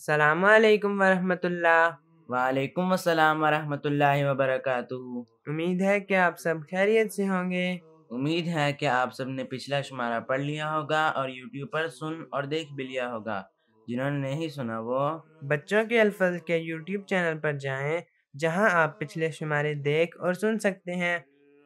السلام علیکم ورحمۃ اللہ۔ وعلیکم السلام ورحمۃ اللہ وبرکاتہ۔ امید ہے کہ آپ سب خیریت سے ہوں گے۔ امید ہے کہ آپ سب نے پچھلا شمارہ پڑھ لیا ہوگا اور یوٹیوب پر سن اور دیکھ بھی لیا ہوگا۔ جنہوں نے نہیں سنا وہ بچوں کے الفاظ کے یوٹیوب چینل پر جائیں، جہاں آپ پچھلے شمارے دیکھ اور سن سکتے ہیں۔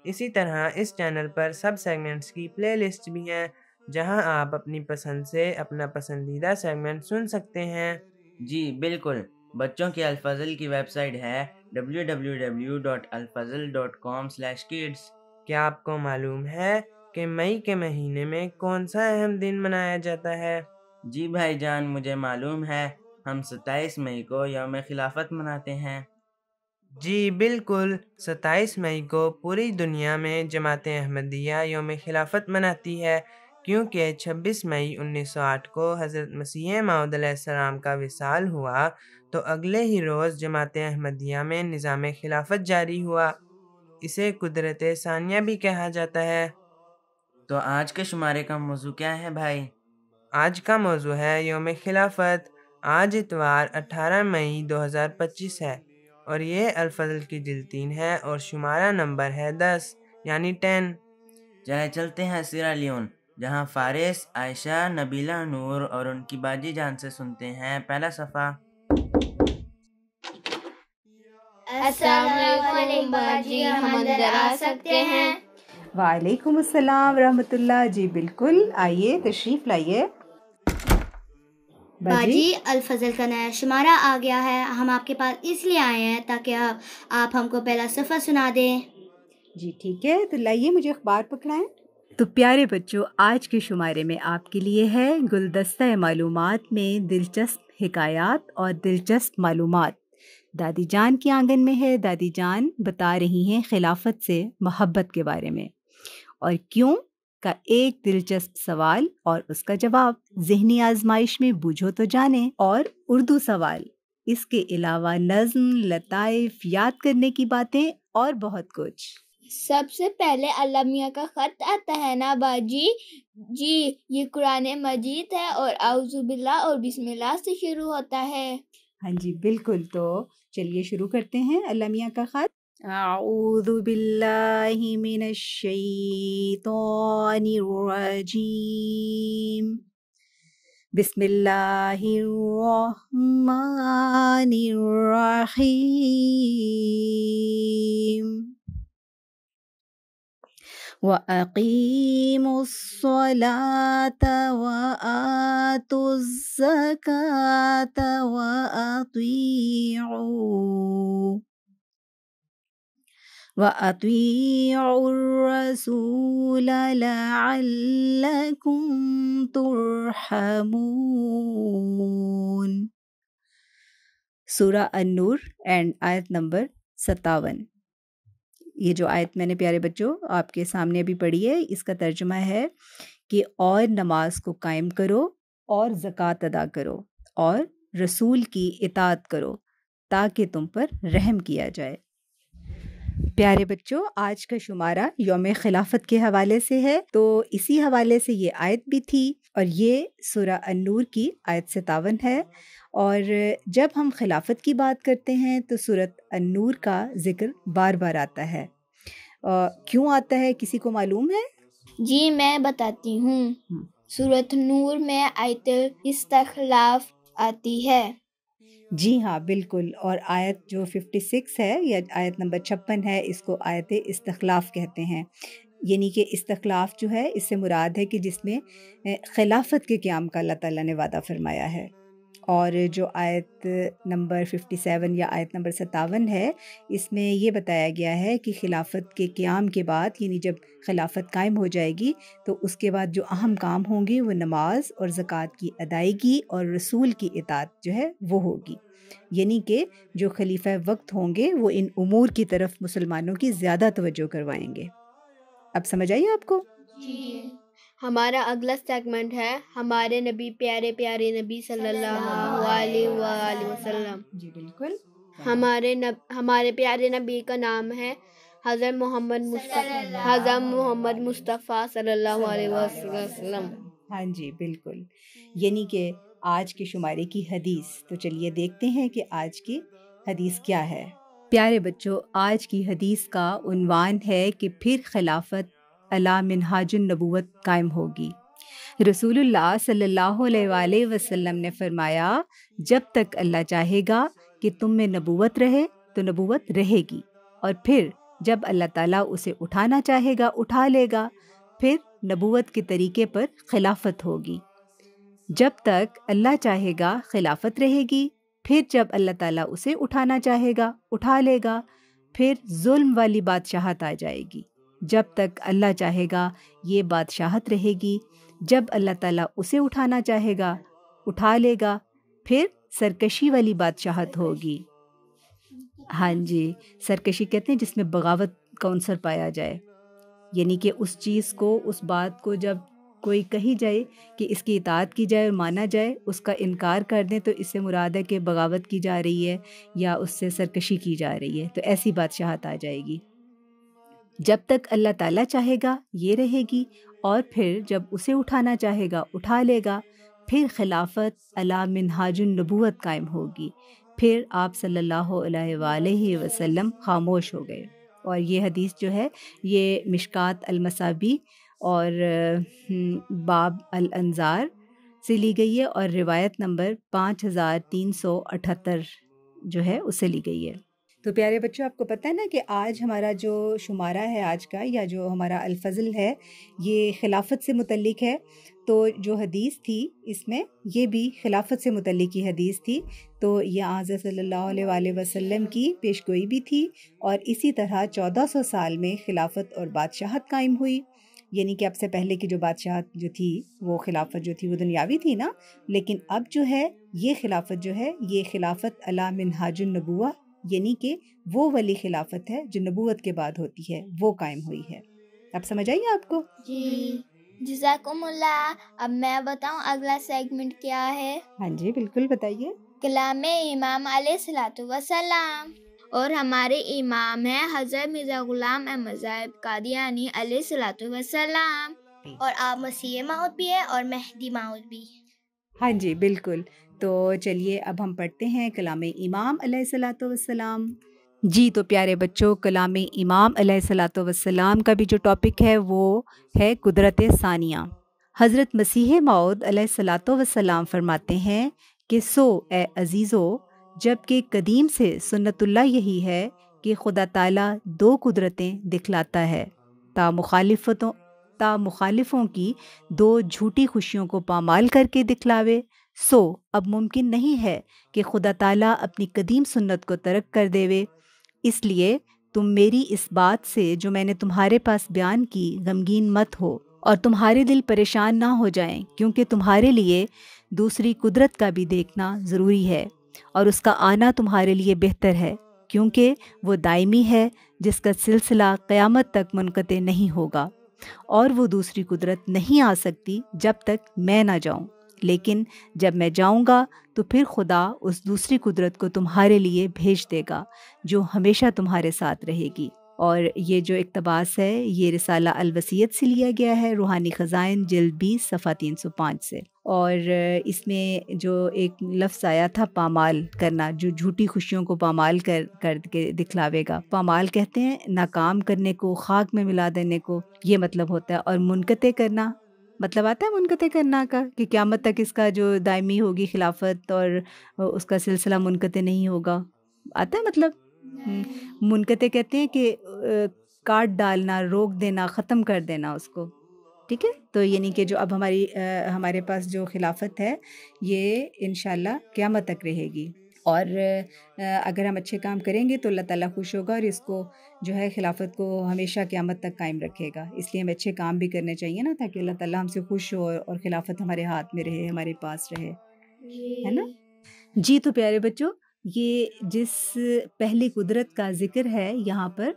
اسی طرح اس چینل پر سب سیگمنٹس کی پلے لسٹ بھی ہے، جہاں آپ اپنی پسند سے اپنا پسندیدہ سیگمنٹ سن سکتے ہیں۔ جی بالکل، بچوں کے الفضل کی ویب سائٹ ہے www.alfazl.com/kids۔ کیا آپ کو معلوم ہے کہ مئی کے مہینے میں کون سا اہم دن منایا جاتا ہے؟ جی بھائی جان، مجھے معلوم ہے، ہم 27 مئی کو یوم خلافت مناتے ہیں۔ جی بالکل، 27 مئی کو پوری دنیا میں جماعت احمدیہ یوم خلافت مناتی ہے، کیونکہ 26 مئی 1908 کو حضرت مسیح موعود علیہ السلام کا وصال ہوا، تو اگلے ہی روز جماعت احمدیہ میں نظام خلافت جاری ہوا۔ اسے قدرت ثانیہ بھی کہا جاتا ہے۔ تو آج کے شمارے کا موضوع کیا ہے بھائی؟ آج کا موضوع ہے یوم خلافت۔ آج اتوار 18 مئی 2025 ہے، اور یہ الفضل کی جلد 3 ہے اور شمارہ نمبر ہے 10 یعنی 10۔ چلے چلتے ہیں سیرا لیون، جہاں فارس، عائشہ، نبیلہ نور اور ان کی باجی جان سے سنتے ہیں پہلا صفحہ۔ السلام علیکم باجی، ہم اندر آ سکتے ہیں؟ وعلیکم السلام ورحمۃ اللہ۔ جی بالکل، آئیے تشریف لائیے۔ باجی، الفضل کا نیا شمارہ آ گیا ہے، ہم آپ کے پاس اس لیے آئے ہیں تاکہ آپ ہم کو پہلا صفحہ سنا دیں۔ جی ٹھیک ہے، تو لائیے مجھے اخبار پکڑائیں۔ تو پیارے بچوں، آج کے شمارے میں آپ کے لیے ہے گلدستہ معلومات میں دلچسپ حکایات اور دلچسپ معلومات۔ دادی جان کی آنگن میں ہے۔ دادی جان بتا رہی ہیں خلافت سے محبت کے بارے میں، اور کیوں کا ایک دلچسپ سوال اور اس کا جواب۔ ذہنی آزمائش میں بوجھو تو جانیں، اور اردو سوال، اس کے علاوہ نظم، لطائف، یاد کرنے کی باتیں اور بہت کچھ۔ سب سے پہلے اللہ میاں کا خط آتا ہے نا باجی؟ جی، یہ قرآن مجید ہے اور اعوذ باللہ اور بسم اللہ سے شروع ہوتا ہے۔ ہاں جی بالکل، تو چلیے شروع کرتے ہیں اللہ میاں کا خط۔ اعوذ باللہ من الشیطان الرجیم، بسم اللہ الرحمن الرحیم، وَأَقِيمُوا الصَّلَاةَ وَآتُوا الزَّكَاةَ وَأَطِيعُوا الرَّسُولَ لَعَلَّكُمْ تُرْحَمُونَ۔ سورہ النور اینڈ آیت نمبر 57۔ یہ جو آیت میں نے پیارے بچوں آپ کے سامنے ابھی پڑھی ہے، اس کا ترجمہ ہے کہ اور نماز کو قائم کرو اور زکوٰۃ ادا کرو اور رسول کی اطاعت کرو تاکہ تم پر رحم کیا جائے۔ پیارے بچوں، آج کا شمارہ یوم خلافت کے حوالے سے ہے، تو اسی حوالے سے یہ آیت بھی تھی، اور یہ سورہ النور کی آیت 57 ہے۔ اور جب ہم خلافت کی بات کرتے ہیں تو سورۃ النور کا ذکر بار بار آتا ہے۔ کیوں آتا ہے، کسی کو معلوم ہے؟ جی میں بتاتی ہوں، سورۃ نور میں آیت استخلاف آتی ہے۔ جی ہاں بالکل، اور آیت جو 56 ہے یا آیت نمبر 56 ہے، اس کو آیت استخلاف کہتے ہیں۔ یعنی کہ استخلاف جو ہے، اس سے مراد ہے کہ جس میں خلافت کے قیام کا اللہ تعالیٰ نے وعدہ فرمایا ہے۔ اور جو آیت نمبر 57 یا آیت نمبر 57 ہے، اس میں یہ بتایا گیا ہے کہ خلافت کے قیام کے بعد، یعنی جب خلافت قائم ہو جائے گی تو اس کے بعد جو اہم کام ہوں گے وہ نماز اور زکوٰۃ کی ادائیگی اور رسول کی اطاعت جو ہے وہ ہوگی۔ یعنی کہ جو خلیفہ وقت ہوں گے وہ ان امور کی طرف مسلمانوں کی زیادہ توجہ کروائیں گے۔ اب سمجھ آئیے آپ کو؟ جی، ہمارا اگلا سیگمنٹ ہے ہمارے نبی پیارے پیارے نبی صلی اللہ علیہ وآلہ وسلم۔ جی بالکل، ہمارے پیارے نبی کا نام ہے حضرت محمد مصطفیٰ صلی اللہ علیہ وسلم۔ ہاں جی بالکل، یعنی کہ آج کے شمارے کی حدیث۔ تو چلیے دیکھتے ہیں کہ آج کی حدیث کیا ہے۔ پیارے بچوں، آج کی حدیث کا عنوان ہے کہ پھر خلافت علی منہاج النبوت قائم ہوگی۔ رسول اللہ صلی اللہ علیہ وآلہ وسلم نے فرمایا، جب تک اللہ چاہے گا کہ تم میں نبوت رہے تو نبوت رہے گی، اور پھر جب اللہ تعالیٰ اسے اٹھانا چاہے گا اٹھا لے گا، پھر نبوت کے طریقے پر خلافت ہوگی۔ جب تک اللہ چاہے گا خلافت رہے گی، پھر جب اللہ تعالیٰ اسے اٹھانا چاہے گا اٹھا لے گا، پھر ظلم والی بادشاہت آ جائے گی۔ جب تک اللہ چاہے گا یہ بادشاہت رہے گی، جب اللہ تعالیٰ اسے اٹھانا چاہے گا اٹھا لے گا، پھر سرکشی والی بادشاہت ہوگی۔ ہاں جی، سرکشی کہتے ہیں جس میں بغاوت کا عنصر پایا جائے، یعنی کہ اس چیز کو، اس بات کو جب کوئی کہی جائے کہ اس کی اطاعت کی جائے اور مانا جائے، اس کا انکار کر دیں تو اس سے مراد ہے کہ بغاوت کی جا رہی ہے یا اس سے سرکشی کی جا رہی ہے، تو ایسی بادشاہت آ جائے گی۔ جب تک اللہ تعالیٰ چاہے گا یہ رہے گی، اور پھر جب اسے اٹھانا چاہے گا اٹھا لے گا، پھر خلافت علی منہاج النبوت قائم ہوگی۔ پھر آپ صلی اللہ علیہ وآلہ وسلم خاموش ہو گئے۔ اور یہ حدیث جو ہے یہ مشکات المصابیح اور باب الانظار سے لی گئی ہے، اور روایت نمبر 5378 جو ہے اس سے لی گئی ہے۔ تو پیارے بچوں، آپ کو پتہ ہے نا کہ آج ہمارا جو شمارہ ہے آج کا، یا جو ہمارا الفضل ہے، یہ خلافت سے متعلق ہے۔ تو جو حدیث تھی اس میں یہ بھی خلافت سے متعلق کی حدیث تھی، تو یہ حضرت صلی اللہ علیہ وآلہ وسلم کی پیش گوئی بھی تھی، اور اسی طرح 1400 سال میں خلافت اور بادشاہت قائم ہوئی، یعنی کہ اب سے پہلے کی جو بادشاہت جو تھی، وہ خلافت جو تھی وہ دنیاوی تھی نا، لیکن اب جو ہے یہ خلافت جو ہے یہ خلافت علی منہاج النبوہ، یعنی کہ وہ والی خلافت ہے جو نبوت کے بعد ہوتی ہے، وہ قائم ہوئی ہے۔ اب سمجھ آئیے آپ کو؟ جی جزاکم اللہ۔ اب میں بتاؤں اگلا سیگمنٹ کیا ہے؟ ہاں جی بالکل، بتائیے۔ کلام امام علیہ الصلوۃ والسلام، اور ہمارے امام ہیں حضرت مرزا غلام احمد صاحب قادیانی علیہ الصلوۃ والسلام، اور آپ مسیح موعود بھی ہے اور مہدی موعود بھی۔ ہاں جی بالکل۔ تو چلیے اب ہم پڑھتے ہیں کلام امام علیہ الصلوۃ والسلام۔ جی تو پیارے بچوں، کلام امام علیہ الصلوۃ والسلام کا بھی جو ٹاپک ہے وہ ہے قدرت ثانیہ۔ حضرت مسیح موعود علیہ الصلوۃ والسلام فرماتے ہیں کہ سو اے عزیزو، جب کہ قدیم سے سنت اللہ یہی ہے کہ خدا تعالیٰ دو قدرتیں دکھلاتا ہے تا مخالفوں کی دو جھوٹی خوشیوں کو پامال کر کے دکھلاوے۔ سو اب ممکن نہیں ہے کہ خدا تعالیٰ اپنی قدیم سنت کو ترک کر دیوے، اس لیے تم میری اس بات سے جو میں نے تمہارے پاس بیان کی غمگین مت ہو، اور تمہارے دل پریشان نہ ہو جائیں، کیونکہ تمہارے لیے دوسری قدرت کا بھی دیکھنا ضروری ہے، اور اس کا آنا تمہارے لیے بہتر ہے، کیونکہ وہ دائمی ہے جس کا سلسلہ قیامت تک منقطع نہیں ہوگا، اور وہ دوسری قدرت نہیں آ سکتی جب تک میں نہ جاؤں، لیکن جب میں جاؤں گا تو پھر خدا اس دوسری قدرت کو تمہارے لیے بھیج دے گا جو ہمیشہ تمہارے ساتھ رہے گی۔ اور یہ جو اقتباس ہے یہ رسالہ الوصیت سے لیا گیا ہے، روحانی خزائن جلد 20 صفحہ 305 سے، اور اس میں جو ایک لفظ آیا تھا پامال کرنا، جو جھوٹی خوشیوں کو پامال کر کے دکھلاوے گا۔ پامال کہتے ہیں ناکام کرنے کو، خاک میں ملا دینے کو، یہ مطلب ہوتا ہے۔ اور منقطع کرنا مطلب آتا ہے منقطع کرنا کا کہ قیامت تک اس کا جو دائمی ہوگی خلافت اور اس کا سلسلہ منقطع نہیں ہوگا، آتا ہے مطلب۔ منقطع کہتے ہیں کہ کاٹ ڈالنا، روک دینا، ختم کر دینا اس کو، ٹھیک ہے۔ تو یعنی کہ جو اب ہمارے پاس جو خلافت ہے یہ انشاءاللہ قیامت تک رہے گی، اور اگر ہم اچھے کام کریں گے تو اللہ تعالیٰ خوش ہوگا اور اس کو جو ہے خلافت کو ہمیشہ قیامت تک قائم رکھے گا۔ اس لیے ہمیں اچھے کام بھی کرنے چاہیے نا، تاکہ اللہ تعالیٰ ہم سے خوش ہو اور خلافت ہمارے ہاتھ میں رہے، ہمارے پاس رہے، ہے نا۔ جی تو پیارے بچوں، یہ جس پہلی قدرت کا ذکر ہے یہاں پر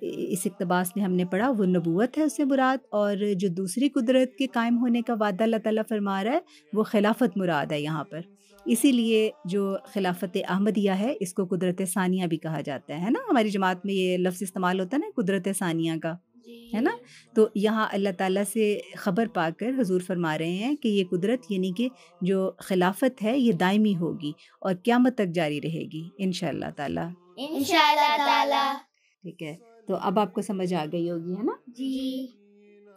اس اقتباس میں ہم نے پڑھا وہ نبوت ہے اس سے مراد، اور جو دوسری قدرت کے قائم ہونے کا وعدہ اللہ تعالیٰ فرما رہا ہے وہ خلافت مراد ہے یہاں پر۔ اسی لیے جو خلافت احمدیہ ہے اس کو قدرت ثانیہ بھی کہا جاتا ہے نا، ہماری جماعت میں یہ لفظ استعمال ہوتا ہے نا قدرت ثانیہ کا۔ ہے نا. تو یہاں اللہ تعالیٰ سے خبر پا کر حضور فرما رہے ہیں کہ یہ قدرت یعنی کہ جو خلافت ہے یہ دائمی ہوگی اور قیامت تک جاری رہے گی انشاءاللہ تعالیٰ. انشاءاللہ تعالی. ٹھیک ہے، تو اب آپ کو سمجھ آ گئی ہوگی ہے نا. جی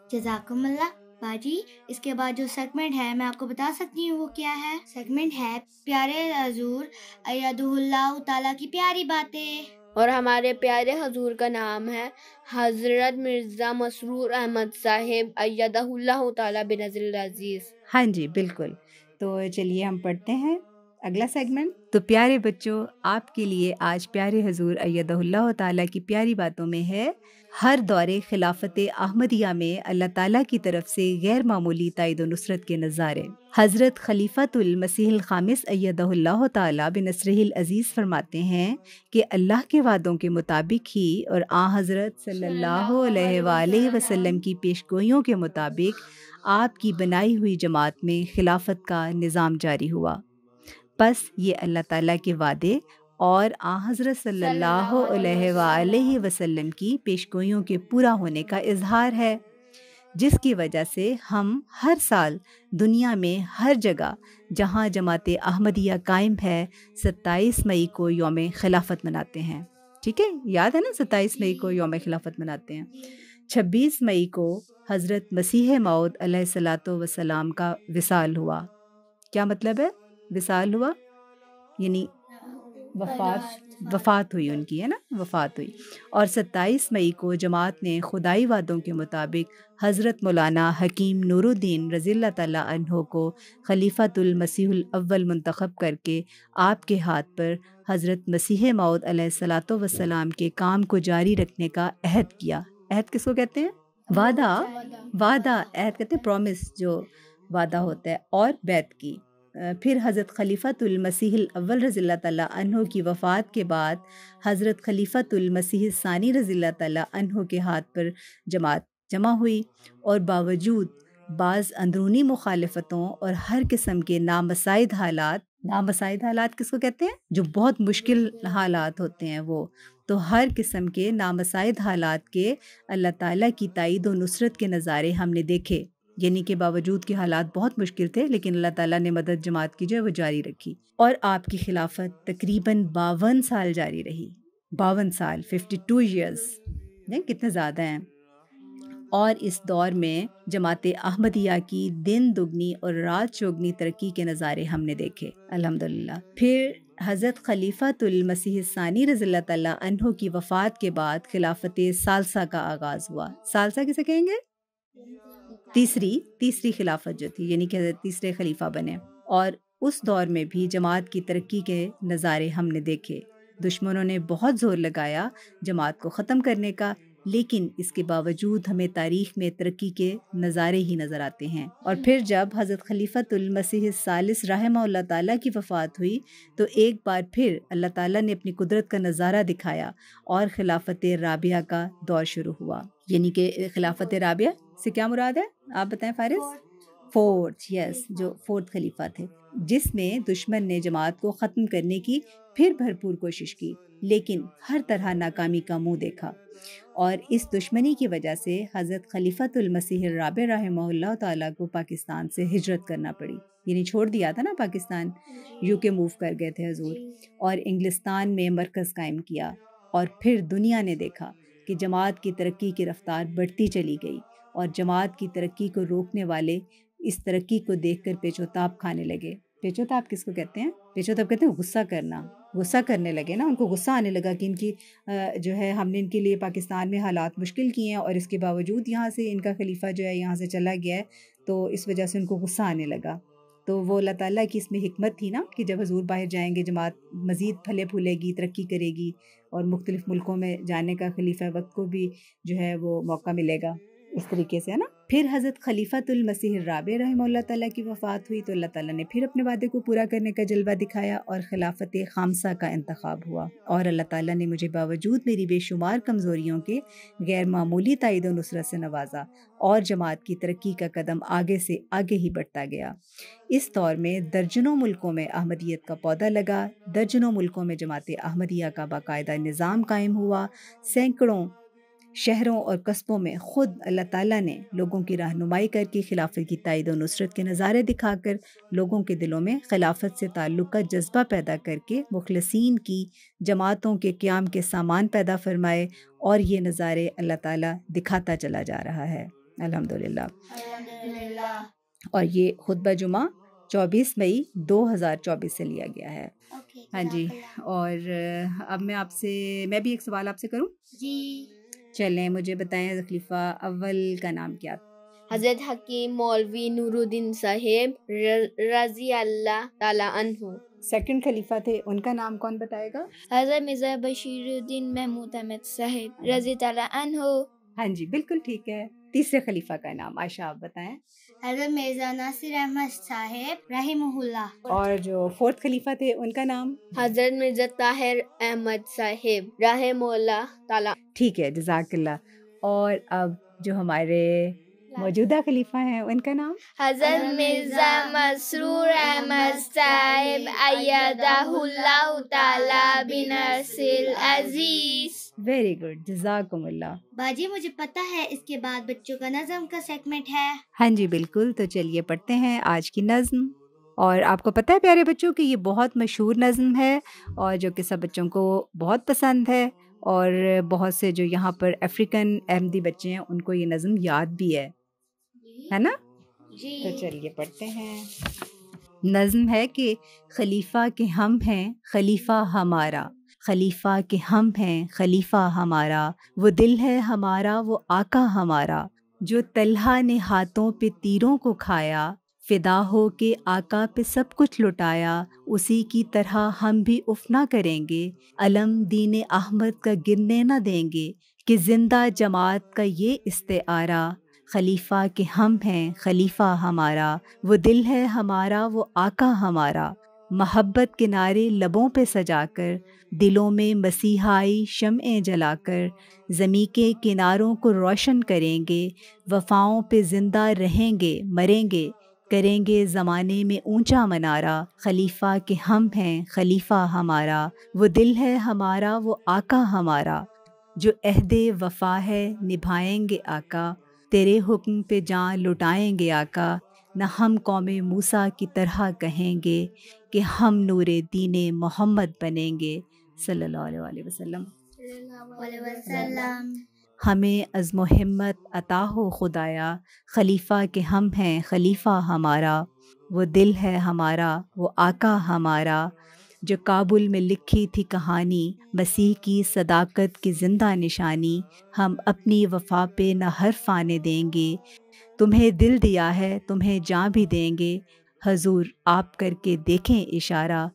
جزاکم اللہ باجی. اس کے بعد جو سیگمنٹ ہے میں آپ کو بتا سکتی ہوں وہ کیا ہے. سیگمنٹ ہے پیارے حضور ایدہ اللہ تعالیٰ کی پیاری باتیں. اور ہمارے پیارے حضور کا نام ہے حضرت مرزا مسرور احمد صاحب ایدہ اللہ تعالیٰ بنظر العزیز. ہاں جی بالکل. تو چلیے ہم پڑھتے ہیں اگلا سیگمنٹ. تو پیارے بچوں، آپ کے لیے آج پیارے حضور ایدہ اللہ تعالیٰ کی پیاری باتوں میں ہے ہر دور خلافت احمدیہ میں اللہ تعالیٰ کی طرف سے غیر معمولی تائید و نصرت کے نظارے. حضرت خلیفۃ المسیح الخامس ایدہ اللہ تعالیٰ بنصرہ العزیز فرماتے ہیں کہ اللہ کے وعدوں کے مطابق ہی اور حضرت صلی اللہ علیہ وآلہ وسلم کی پیشگوئیوں کے مطابق آپ کی بنائی ہوئی جماعت میں خلافت کا نظام جاری ہوا. پس یہ اللہ تعالیٰ کے وعدے اور حضرت صلی اللہ علیہ وآلہ وسلم کی پیشگوئیوں کے پورا ہونے کا اظہار ہے، جس کی وجہ سے ہم ہر سال دنیا میں ہر جگہ جہاں جماعت احمدیہ قائم ہے 27 مئی کو یوم خلافت مناتے ہیں. ٹھیک ہے، یاد ہے نا 27 مئی کو یوم خلافت مناتے ہیں. 26 مئی کو حضرت مسیح موعود علیہ الصلاۃ والسلام کا وصال ہوا. کیا مطلب ہے وصال ہوا؟ یعنی وفات ہوئی ان کی، ہے نا، وفات ہوئی. اور 27 مئی کو جماعت نے خدائی وعدوں کے مطابق حضرت مولانا حکیم نور الدین رضی اللہ تعالیٰ عنہ کو خلیفۃ المسیح الاول منتخب کر کے آپ کے ہاتھ پر حضرت مسیح موعود علیہ الصلاۃ والسلام کے کام کو جاری رکھنے کا عہد کیا. عہد کس کو کہتے ہیں؟ وعدہ. عہد کہتے ہیں پرومس، جو وعدہ ہوتا ہے. اور بیعت کی. پھر حضرت خلیفۃ المسیح الاول رضی اللہ تعالیٰ عنہ کی وفات کے بعد حضرت خلیفۃ المسیح الثانی رضی اللہ تعالیٰ عنہ کے ہاتھ پر جماعت جمع ہوئی، اور باوجود بعض اندرونی مخالفتوں اور ہر قسم کے نامساعد حالات کس کو کہتے ہیں؟ جو بہت مشکل حالات ہوتے ہیں وہ. تو ہر قسم کے نامساعد حالات کے اللہ تعالیٰ کی تائید و نصرت کے نظارے ہم نے دیکھے. یعنی کہ باوجود کہ حالات بہت مشکل تھے لیکن اللہ تعالیٰ نے مدد جماعت کی جو ہے وہ جاری رکھی. اور آپ کی خلافت تقریباً 52 سال جاری رہی. 52 سال 52 ایئرز، کتنے زیادہ ہیں. اور اس دور میں جماعت احمدیہ کی دن دگنی اور رات چوگنی ترقی کے نظارے ہم نے دیکھے الحمدللہ. پھر حضرت خلیفۃ المسیح الثانی رضی اللہ تعالیٰ عنہ کی وفات کے بعد خلافت ثالثہ کا آغاز ہوا. ثالثہ کسے کہیں گے؟ تیسری خلافت جو تھی، یعنی کہ حضرت تیسرے خلیفہ بنے. اور اس دور میں بھی جماعت کی ترقی کے نظارے ہم نے دیکھے. دشمنوں نے بہت زور لگایا جماعت کو ختم کرنے کا، لیکن اس کے باوجود ہمیں تاریخ میں ترقی کے نظارے ہی نظر آتے ہیں. اور پھر جب حضرت خلیفۃ المسیح الثالث رحمہ اللہ تعالیٰ کی وفات ہوئی تو ایک بار پھر اللہ تعالیٰ نے اپنی قدرت کا نظارہ دکھایا اور خلافت رابعہ کا دور شروع ہوا. یعنی کہ خلافت رابعہ سے کیا مراد ہے آپ بتائیں فارس؟ فورتھ، یس، جو فورتھ خلیفہ تھے، جس میں دشمن نے جماعت کو ختم کرنے کی پھر بھرپور کوشش کی لیکن ہر طرح ناکامی کا منہ دیکھا. اور اس دشمنی کی وجہ سے حضرت خلیفۃ المسیح الرابع رحمہ اللہ تعالیٰ کو پاکستان سے ہجرت کرنا پڑی. یعنی چھوڑ دیا تھا نا پاکستان، یو کے موو کر گئے تھے حضور اور انگلستان میں مرکز قائم کیا. اور پھر دنیا نے دیکھا کہ جماعت کی ترقی کی رفتار بڑھتی چلی گئی اور جماعت کی ترقی کو روکنے والے اس ترقی کو دیکھ کر پیچوتاب کھانے لگے. پیچوتاب کس کو کہتے ہیں؟ پیچوتاب کہتے ہیں غصہ کرنا. غصہ کرنے لگے نا، ان کو غصہ آنے لگا کہ ان کی جو ہے ہم نے ان کے لیے پاکستان میں حالات مشکل کیے ہیں اور اس کے باوجود یہاں سے ان کا خلیفہ جو ہے یہاں سے چلا گیا ہے، تو اس وجہ سے ان کو غصہ آنے لگا. تو وہ اللہ تعالیٰ کی اس میں حکمت تھی نا کہ جب حضور باہر جائیں گے جماعت مزید پھلے پھولے گی، ترقی کرے گی اور مختلف ملکوں میں جانے کا خلیفہ وقت کو بھی جو ہے وہ موقع ملے گا. اس طریقے سے ہے نا. پھر حضرت خلیفۃ المسیح الرابع رحمہ اللہ تعالیٰ کی وفات ہوئی تو اللہ تعالیٰ نے پھر اپنے وعدے کو پورا کرنے کا جلوہ دکھایا اور خلافت خامسہ کا انتخاب ہوا. اور اللہ تعالیٰ نے مجھے باوجود میری بے شمار کمزوریوں کے غیر معمولی تائید و نصرت سے نوازا اور جماعت کی ترقی کا قدم آگے سے آگے ہی بڑھتا گیا. اس دور میں درجنوں ملکوں میں احمدیت کا پودا لگا، درجنوں ملکوں میں جماعت احمدیہ کا باقاعدہ نظام قائم ہوا، سینکڑوں شہروں اور قصبوں میں خود اللہ تعالیٰ نے لوگوں کی رہنمائی کر کے خلافت کی تائید و نصرت کے نظارے دکھا کر لوگوں کے دلوں میں خلافت سے تعلق کا جذبہ پیدا کر کے مخلصین کی جماعتوں کے قیام کے سامان پیدا فرمائے، اور یہ نظارے اللہ تعالیٰ دکھاتا چلا جا رہا ہے الحمدللہ۔ اور یہ خطبہ جمعہ 24 مئی 2024 سے لیا گیا ہے۔ ہاں جی، اور اب میں بھی ایک سوال آپ سے کروں؟ جی چلیں، مجھے بتائیں خلیفہ اول کا نام کیا؟ حضرت حکیم مولوی نور الدین صاحب رضی اللہ تعالیٰ عنہ۔ سیکنڈ خلیفہ تھے، ان کا نام کون بتائے گا؟ حضرت مرزا بشیر الدین محمود احمد صاحب رضی تعالیٰ عنہ۔ ہاں جی، بالکل ٹھیک ہے۔ تیسرے خلیفہ کا نام عائشہ آپ بتائیں۔ حضرت مرزا ناصر احمد صاحب رحمہ اللہ۔ اور جو فورتھ خلیفہ تھے ان کا نام؟ حضرت مرزا طاہر احمد صاحب رحمہ اللہ تعالیٰ۔ ٹھیک ہے، جزاک اللہ۔ اور اب جو ہمارے موجودہ خلیفہ ہیں ان کا نام؟ حضرت مرزا مسرور احمد صاحب ایدہ اللہ تعالیٰ بنصر العزیز۔ ویری گڈ، جزاکم اللہ۔ باجی مجھے پتا ہے اس کے بعد بچوں کا نظم کا سیگمنٹ ہے۔ ہاں جی بالکل، تو چلیے پڑھتے ہیں آج کی نظم۔ اور آپ کو پتہ ہے پیارے بچوں کہ یہ بہت مشہور نظم ہے اور جو کہ سب بچوں کو بہت پسند ہے، اور بہت سے جو یہاں پر افریقن احمدی بچے ہیں ان کو یہ نظم یاد بھی ہے نا؟ تو چلیے پڑھتے ہیں۔ نظم ہے کہ خلیفہ کے ہم ہیں خلیفہ ہمارا، خلیفہ کے ہم ہیں خلیفہ ہمارا، وہ دل ہے ہمارا وہ آقا ہمارا، جو طلحہ نے ہاتھوں پہ تیروں کو کھایا، فدا ہو کے آقا پہ سب کچھ لٹایا، اسی کی طرح ہم بھی اف نہ کریں گے، علم دین احمد کا گرنے نہ دیں گے، کہ زندہ جماعت کا یہ استعارہ، خلیفہ کے ہم ہیں خلیفہ ہمارا، وہ دل ہے ہمارا وہ آقا ہمارا، محبت کے نعرے لبوں پہ سجا کر، دلوں میں مسیحائی شمعیں جلا کر، زمیں کے کناروں کو روشن کریں گے، وفاؤں پہ زندہ رہیں گے مریں گے، کریں گے زمانے میں اونچا منارہ، خلیفہ کے ہم ہیں خلیفہ ہمارا، وہ دل ہے ہمارا وہ آقا ہمارا، جو عہد وفا ہے نبھائیں گے آقا، تیرے حکم پہ جان لٹائیں گے آقا، نہ ہم قوم موسیٰ کی طرح کہیں گے کہ ہم نور دین محمد بنیں گے، صلی اللہ علیہ وسلم۔ ہمیں عزم و ہمت عطا ہو خدایا، خلیفہ کے ہم ہیں خلیفہ ہمارا، وہ دل ہے ہمارا وہ آقا ہمارا، جو کابل میں لکھی تھی کہانی، مسیح کی صداقت کی زندہ نشانی، ہم اپنی وفا پہ نہ حرف آنے دیں گے، تمہیں دل دیا ہے تمہیں جاں بھی دیں گے، حضور آپ کر کے دیکھیں اشارہ،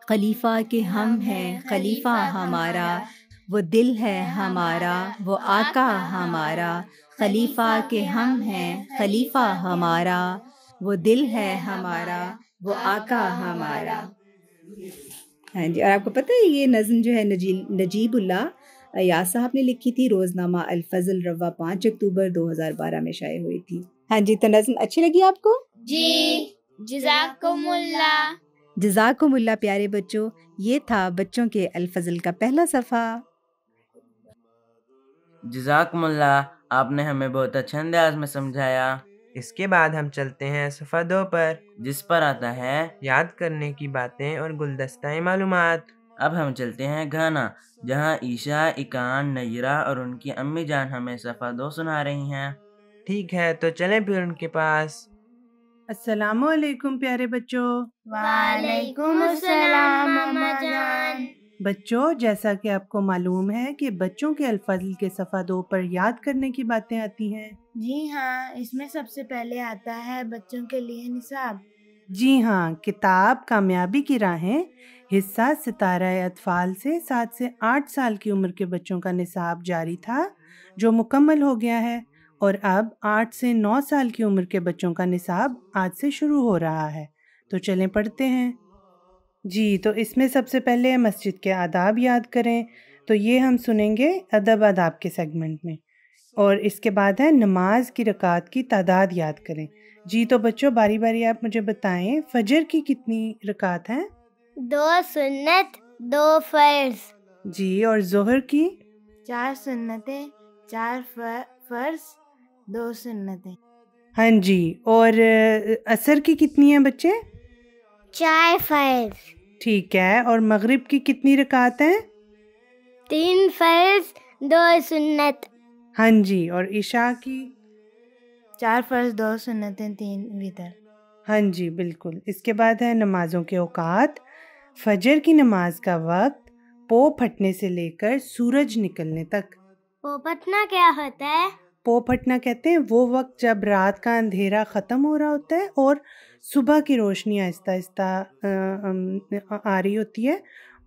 خلیفہ کے ہم ہیں خلیفہ ہمارا، وہ دل ہے ہمارا وہ آقا ہمارا، خلیفہ کے ہم ہیں خلیفہ ہمارا، وہ دل ہے ہمارا وہ آقا ہمارا۔ ہاں جی، اور آپ کو پتہ ہے یہ نظم جو ہے نجیب اللہ ایاز صاحب نے لکھی تھی، روزنامہ الفضل روا 5 اکتوبر 2012 میں شائع ہوئی تھی۔ ہاں جی، تو نظم اچھی لگی آپ کو؟ جی، جزاکم اللہ۔ جزاکم اللہ پیارے بچوں، یہ تھا بچوں کے الفضل کا پہلا صفحہ۔ جزاکم اللہ، آپ نے ہمیں بہت اچھے انداز میں سمجھایا۔ اس کے بعد ہم چلتے ہیں صفحہ 2 پر، جس پر آتا ہے یاد کرنے کی باتیں اور گلدستہ معلومات۔ اب ہم چلتے ہیں گھانا، جہاں عیشا، اکان، نیرہ اور ان کی امی جان ہمیں صفحہ 2 سنا رہی ہیں۔ ٹھیک ہے، تو چلیں پھر ان کے پاس۔ السلام علیکم پیارے بچوں۔ وعلیکم السلام اما جان۔ بچوں، جیسا کہ آپ کو معلوم ہے کہ بچوں کے الفضل کے صفحہ 2 پر یاد کرنے کی باتیں آتی ہیں۔ جی ہاں، اس میں سب سے پہلے آتا ہے بچوں کے لیے نصاب۔ جی ہاں، کتاب کامیابی کی راہیں حصہ ستارہ اطفال سے 7 سے 8 سال کی عمر کے بچوں کا نصاب جاری تھا، جو مکمل ہو گیا ہے، اور اب 8 سے 9 سال کی عمر کے بچوں کا نصاب آج سے شروع ہو رہا ہے۔ تو چلیں پڑھتے ہیں۔ جی، تو اس میں سب سے پہلے مسجد کے آداب یاد کریں، تو یہ ہم سنیں گے ادب آداب کے سیگمنٹ میں، اور اس کے بعد ہے نماز کی رکعات کی تعداد یاد کریں۔ جی تو بچوں، باری باری آپ مجھے بتائیں فجر کی کتنی رکعات ہیں؟ 2 سنت 2 فرض۔ جی، اور ظہر کی؟ 4 سنتیں 4 فرض 2 سنتیں. ہاں جی، اور عصر کی کتنی ہیں بچے؟ 4 فرض. ٹھیک ہے، اور مغرب کی کتنی رکعت ہیں؟ 3 فرض 2 سنت. ہاں جی، اور عشاء کی؟ 4 فرض 2 سنتیں 3 وتر. ہاں جی بالکل. اس کے بعد ہے نمازوں کے اوقات. فجر کی نماز کا وقت پو پھٹنے سے لے کر سورج نکلنے تک. پوپتنا کیا ہوتا ہے؟ پو پھٹنا کہتے ہیں وہ وقت جب رات کا اندھیرا ختم ہو رہا ہوتا ہے اور صبح کی روشنی آہستہ آہستہ آ رہی ہوتی ہے،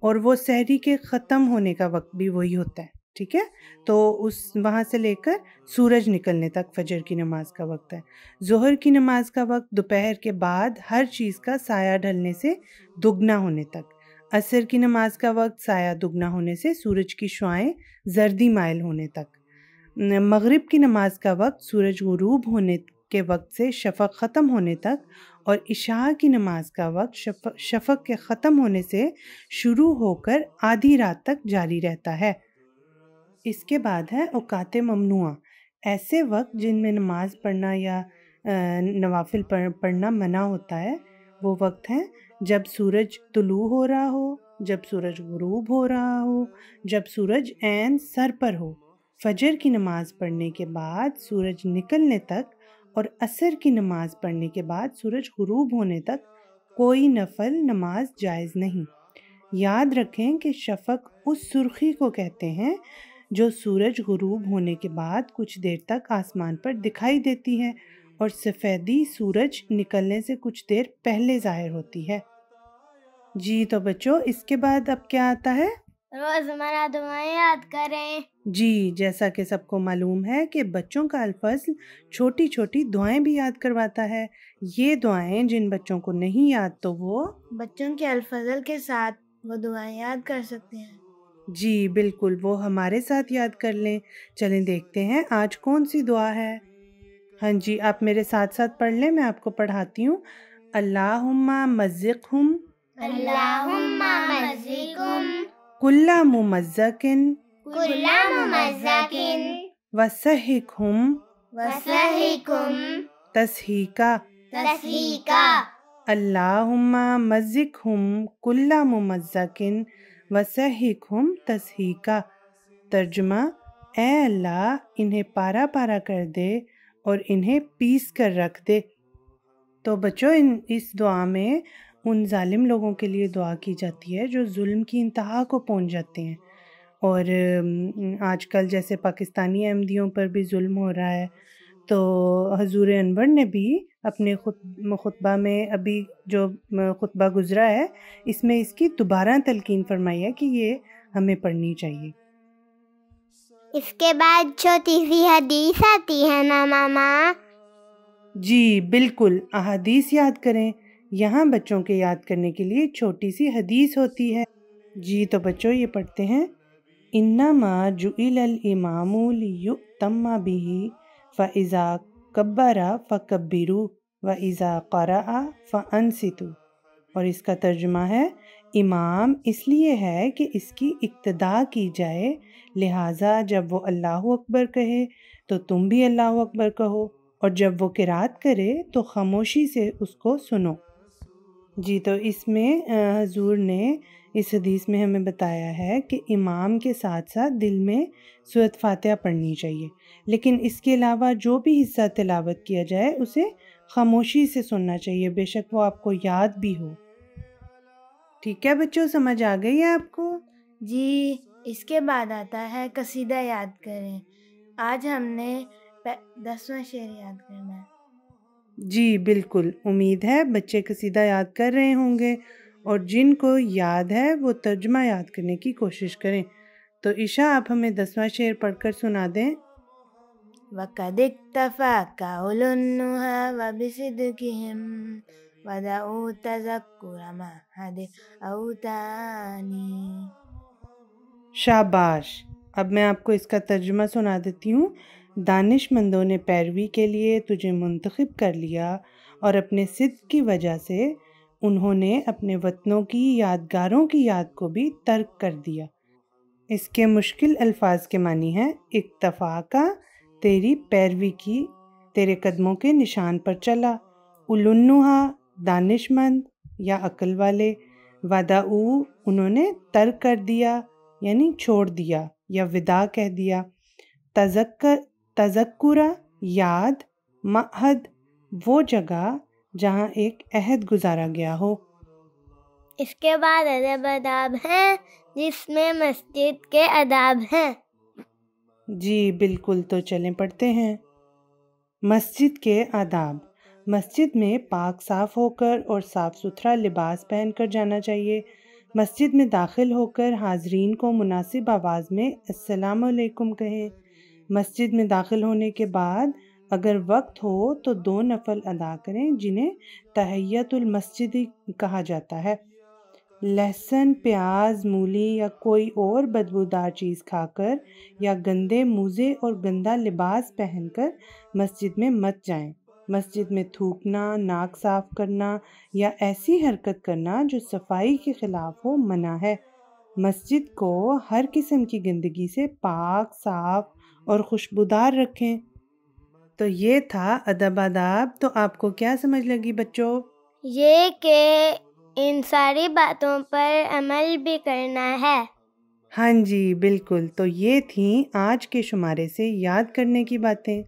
اور وہ سحری کے ختم ہونے کا وقت بھی وہی ہوتا ہے. ٹھیک ہے، تو اس وہاں سے لے کر سورج نکلنے تک فجر کی نماز کا وقت ہے. ظہر کی نماز کا وقت دوپہر کے بعد ہر چیز کا سایہ ڈھلنے سے دگنا ہونے تک. عصر کی نماز کا وقت سایہ دگنا ہونے سے سورج کی شعاعیں زردی مائل ہونے تک. مغرب کی نماز کا وقت سورج غروب ہونے کے وقت سے شفق ختم ہونے تک، اور عشاء کی نماز کا وقت شفق کے ختم ہونے سے شروع ہو کر آدھی رات تک جاری رہتا ہے. اس کے بعد ہے اوقات ممنوعہ. ایسے وقت جن میں نماز پڑھنا یا نوافل پڑھنا منع ہوتا ہے. وہ وقت ہیں جب سورج طلوع ہو رہا ہو، جب سورج غروب ہو رہا ہو، جب سورج عین سر پر ہو. فجر کی نماز پڑھنے کے بعد سورج نکلنے تک اور عصر کی نماز پڑھنے کے بعد سورج غروب ہونے تک کوئی نفل نماز جائز نہیں. یاد رکھیں کہ شفق اس سرخی کو کہتے ہیں جو سورج غروب ہونے کے بعد کچھ دیر تک آسمان پر دکھائی دیتی ہے، اور سفیدی سورج نکلنے سے کچھ دیر پہلے ظاہر ہوتی ہے. جی تو بچوں، اس کے بعد اب کیا آتا ہے؟ روزمرہ دعائیں یاد کریں. جی، جیسا کہ سب کو معلوم ہے کہ بچوں کا الفصل چھوٹی چھوٹی دعائیں بھی یاد کرواتا ہے. یہ دعائیں جن بچوں کو نہیں یاد تو وہ بچوں کے الفضل کے ساتھ وہ دعائیں یاد کر سکتے ہیں. جی بالکل، وہ ہمارے ساتھ یاد کر لیں. چلیں دیکھتے ہیں آج کون سی دعا ہے. ہاں جی، آپ میرے ساتھ ساتھ پڑھ لیں، میں آپ کو پڑھاتی ہوں. اللہم مزقہم اللہم مزقہم کل ممزقن کل ممزقن وسحقہم وسحقہم تسحیقا. تسحیقا. اللہم مزقہم کل ممزقن وسحقہم تسحیقا. ترجمہ: اے اللہ، انہیں پارا پارا کر دے اور انہیں پیس کر رکھ دے. تو بچوں، اس دعا میں ان ظالم لوگوں کے لیے دعا کی جاتی ہے جو ظلم کی انتہا کو پہنچ جاتے ہیں. اور آج کل جیسے پاکستانی احمدیوں پر بھی ظلم ہو رہا ہے، تو حضور انور نے بھی اپنے خطبہ میں ابھی جو خطبہ گزرا ہے اس میں اس کی دوبارہ تلقین فرمائی ہے کہ یہ ہمیں پڑھنی چاہیے. اس کے بعد چھوٹی سی حدیث آتی ہے نا ماما؟ جی بالکل، احادیث یاد کریں. یہاں بچوں کے یاد کرنے کے لیے چھوٹی سی حدیث ہوتی ہے. جی تو بچوں یہ پڑھتے ہیں. انما جعل الامام لیؤتم بہ فاذا کبر فکبروا واذا قرأ فانصتوا. اور اس کا ترجمہ ہے: امام اس لیے ہے کہ اس کی اقتداء کی جائے، لہٰذا جب وہ اللہ اکبر کہے تو تم بھی اللہ اکبر کہو، اور جب وہ قرات کرے تو خاموشی سے اس کو سنو. جی تو اس میں حضور نے اس حدیث میں ہمیں بتایا ہے کہ امام کے ساتھ ساتھ دل میں سورۃ فاتحہ پڑھنی چاہیے، لیکن اس کے علاوہ جو بھی حصہ تلاوت کیا جائے اسے خاموشی سے سننا چاہیے، بے شک وہ آپ کو یاد بھی ہو. ٹھیک ہے بچوں، سمجھ آ گئی ہے آپ کو؟ جی، اس کے بعد آتا ہے قصیدہ یاد کریں. آج ہم نے 10واں شعر یاد کرنا ہے. جی بالکل، امید ہے بچے قصیدہ یاد کر رہے ہوں گے، اور جن کو یاد ہے وہ ترجمہ یاد کرنے کی کوشش کریں. تو عشاء آپ ہمیں 10واں شعر پڑھ کر سنا دیں. وَقَدِ اكْتَفَى قَوْلُ النُّهَى وَبِصِدْقِهِمْ وَدَعُوا تَذَكُّرَ مَعْهَدِ الْأَوْتَانِ. شاباش. اب میں آپ کو اس کا ترجمہ سنا دیتی ہوں. دانش مندوں نے پیروی کے لیے تجھے منتخب کر لیا، اور اپنے صدق کی وجہ سے انہوں نے اپنے وطنوں کی یادگاروں کی یاد کو بھی ترک کر دیا. اس کے مشکل الفاظ کے معنی ہیں اکتفا کا، تیری پیروی کی، تیرے قدموں کے نشان پر چلا، اولنہا دانش مند یا عقل والے، ودعو انہوں نے ترک کر دیا یعنی چھوڑ دیا یا وداع کہہ دیا، تذکرہ یاد، معہد وہ جگہ جہاں ایک عہد گزارا گیا ہو۔ اس کے بعد ادب آداب ہیں جس میں مسجد کے آداب ہیں۔ جی بالکل، تو چلیں پڑھتے ہیں۔ مسجد کے آداب۔ مسجد میں پاک صاف ہو کر اور صاف ستھرا لباس پہن کر جانا چاہیے۔ مسجد میں داخل ہو کر حاضرین کو مناسب آواز میں السلام علیکم کہیں۔ مسجد میں داخل ہونے کے بعد اگر وقت ہو تو 2 نفل ادا کریں جنہیں تحیۃ المسجد کہا جاتا ہے۔ لہسن، پیاز، مولی یا کوئی اور بدبودار چیز کھا کر یا گندے موزے اور گندا لباس پہن کر مسجد میں مت جائیں۔ مسجد میں تھوکنا، ناک صاف کرنا یا ایسی حرکت کرنا جو صفائی کے خلاف ہو منع ہے۔ مسجد کو ہر قسم کی گندگی سے پاک، صاف اور خوشبودار رکھیں۔ تو یہ تھا ادب آداب۔ تو آپ کو کیا سمجھ لگی بچوں؟ یہ کہ ان ساری باتوں پر عمل بھی کرنا ہے۔ ہاں جی بالکل، تو یہ تھیں آج کے شمارے سے یاد کرنے کی باتیں۔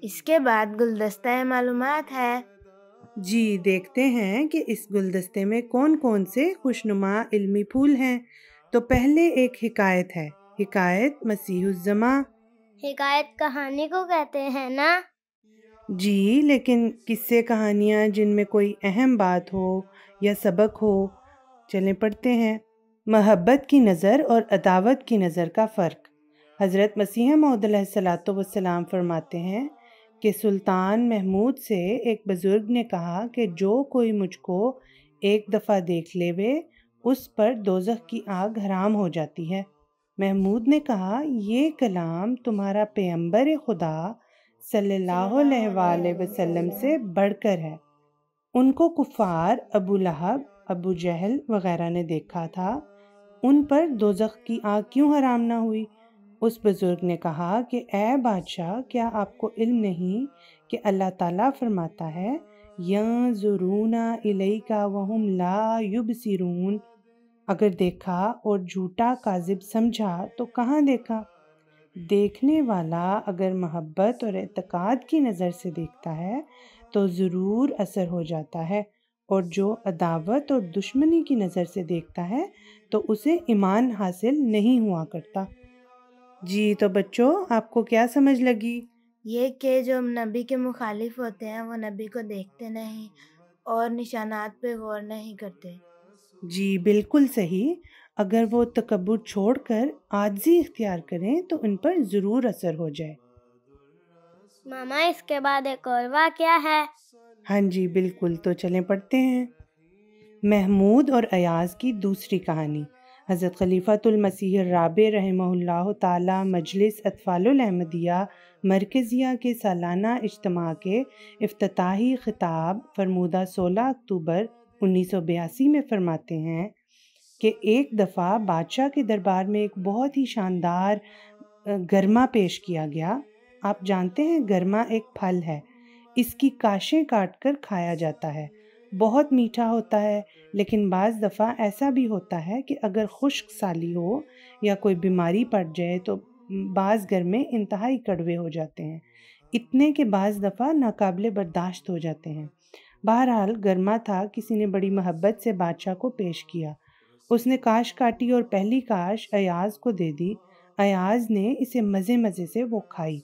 اس کے بعد گلدستہ معلومات ہے۔ جی دیکھتے ہیں کہ اس گلدستے میں کون کون سے خوشنما علمی پھول ہیں۔ تو پہلے ایک حکایت ہے، حکایت مسیح الزماں۔ حکایت کہانی کو کہتے ہیں نا؟ جی لیکن قصے کہانیاں جن میں کوئی اہم بات ہو یا سبق ہو۔ چلیں پڑھتے ہیں۔ محبت کی نظر اور عداوت کی نظر کا فرق۔ حضرت مسیح موعود علیہ الصلوۃ والسلام فرماتے ہیں کہ سلطان محمود سے ایک بزرگ نے کہا کہ جو کوئی مجھ کو ایک دفعہ دیکھ لے وے اس پر دوزخ کی آگ حرام ہو جاتی ہے۔ محمود نے کہا یہ کلام تمہارا پیغمبر خدا صلی اللہ علیہ وآلہ وسلم سے بڑھ کر ہے۔ ان کو کفار ابو لہب، ابو جہل وغیرہ نے دیکھا تھا، ان پر دوزخ کی آگ کیوں حرام نہ ہوئی؟ اس بزرگ نے کہا کہ اے بادشاہ، کیا آپ کو علم نہیں کہ اللہ تعالیٰ فرماتا ہے يَنظُرُونَ إِلَيْكَ وَهُمْ لَا يُبْصِرُونَ؟ اگر دیکھا اور جھوٹا کاذب سمجھا تو کہاں دیکھا؟ دیکھنے والا اگر محبت اور اعتقاد کی نظر سے دیکھتا ہے تو ضرور اثر ہو جاتا ہے، اور جو عداوت اور دشمنی کی نظر سے دیکھتا ہے تو اسے ایمان حاصل نہیں ہوا کرتا۔ جی تو بچوں آپ کو کیا سمجھ لگی؟ یہ کہ جو نبی کے مخالف ہوتے ہیں وہ نبی کو دیکھتے نہیں اور نشانات پہ غور نہیں کرتے۔ جی بالکل صحیح، اگر وہ تکبر چھوڑ کر عاجزی اختیار کریں تو ان پر ضرور اثر ہو جائے۔ ماما اس کے بعد ایک اور واقعہ ہے۔ ہاں جی بالکل، تو چلیں پڑھتے ہیں۔ محمود اور ایاز کی دوسری کہانی۔ حضرت خلیفۃ المسیح الرابع رحمہ اللہ تعالی مجلس اطفال الاحمدیہ مرکزیہ کے سالانہ اجتماع کے افتتاحی خطاب فرمودہ 16 اکتوبر 1982 میں فرماتے ہیں کہ ایک دفعہ بادشاہ کے دربار میں ایک بہت ہی شاندار گرما پیش کیا گیا۔ آپ جانتے ہیں گرما ایک پھل ہے، اس کی کاشیں کاٹ کر کھایا جاتا ہے، بہت میٹھا ہوتا ہے، لیکن بعض دفعہ ایسا بھی ہوتا ہے کہ اگر خشک سالی ہو یا کوئی بیماری پڑ جائے تو بعض گرمے انتہائی کڑوے ہو جاتے ہیں، اتنے کہ بعض دفعہ ناقابل برداشت ہو جاتے ہیں۔ بہرحال گرما تھا، کسی نے بڑی محبت سے بادشاہ کو پیش کیا۔ اس نے کاش کاٹی اور پہلی کاش ایاز کو دے دی۔ ایاز نے اسے مزے مزے سے وہ کھائی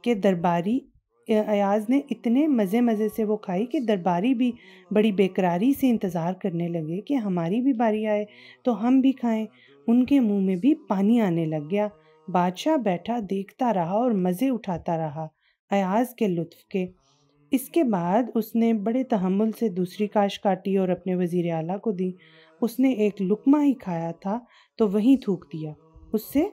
کہ درباری ایاز نے اتنے مزے سے وہ کھائی کہ درباری بھی بڑی بےقراری سے انتظار کرنے لگے کہ ہماری بھی باری آئے تو ہم بھی کھائیں۔ ان کے منہ میں بھی پانی آنے لگ گیا۔ بادشاہ بیٹھا دیکھتا رہا اور مزے اٹھاتا رہا ایاز کے لطف کے۔ اس کے بعد اس نے بڑے تحمل سے دوسری کاش کاٹی اور اپنے وزیر اعلیٰ کو دی۔ اس نے ایک لقمہ ہی کھایا تھا تو وہیں تھوک دیا، اس سے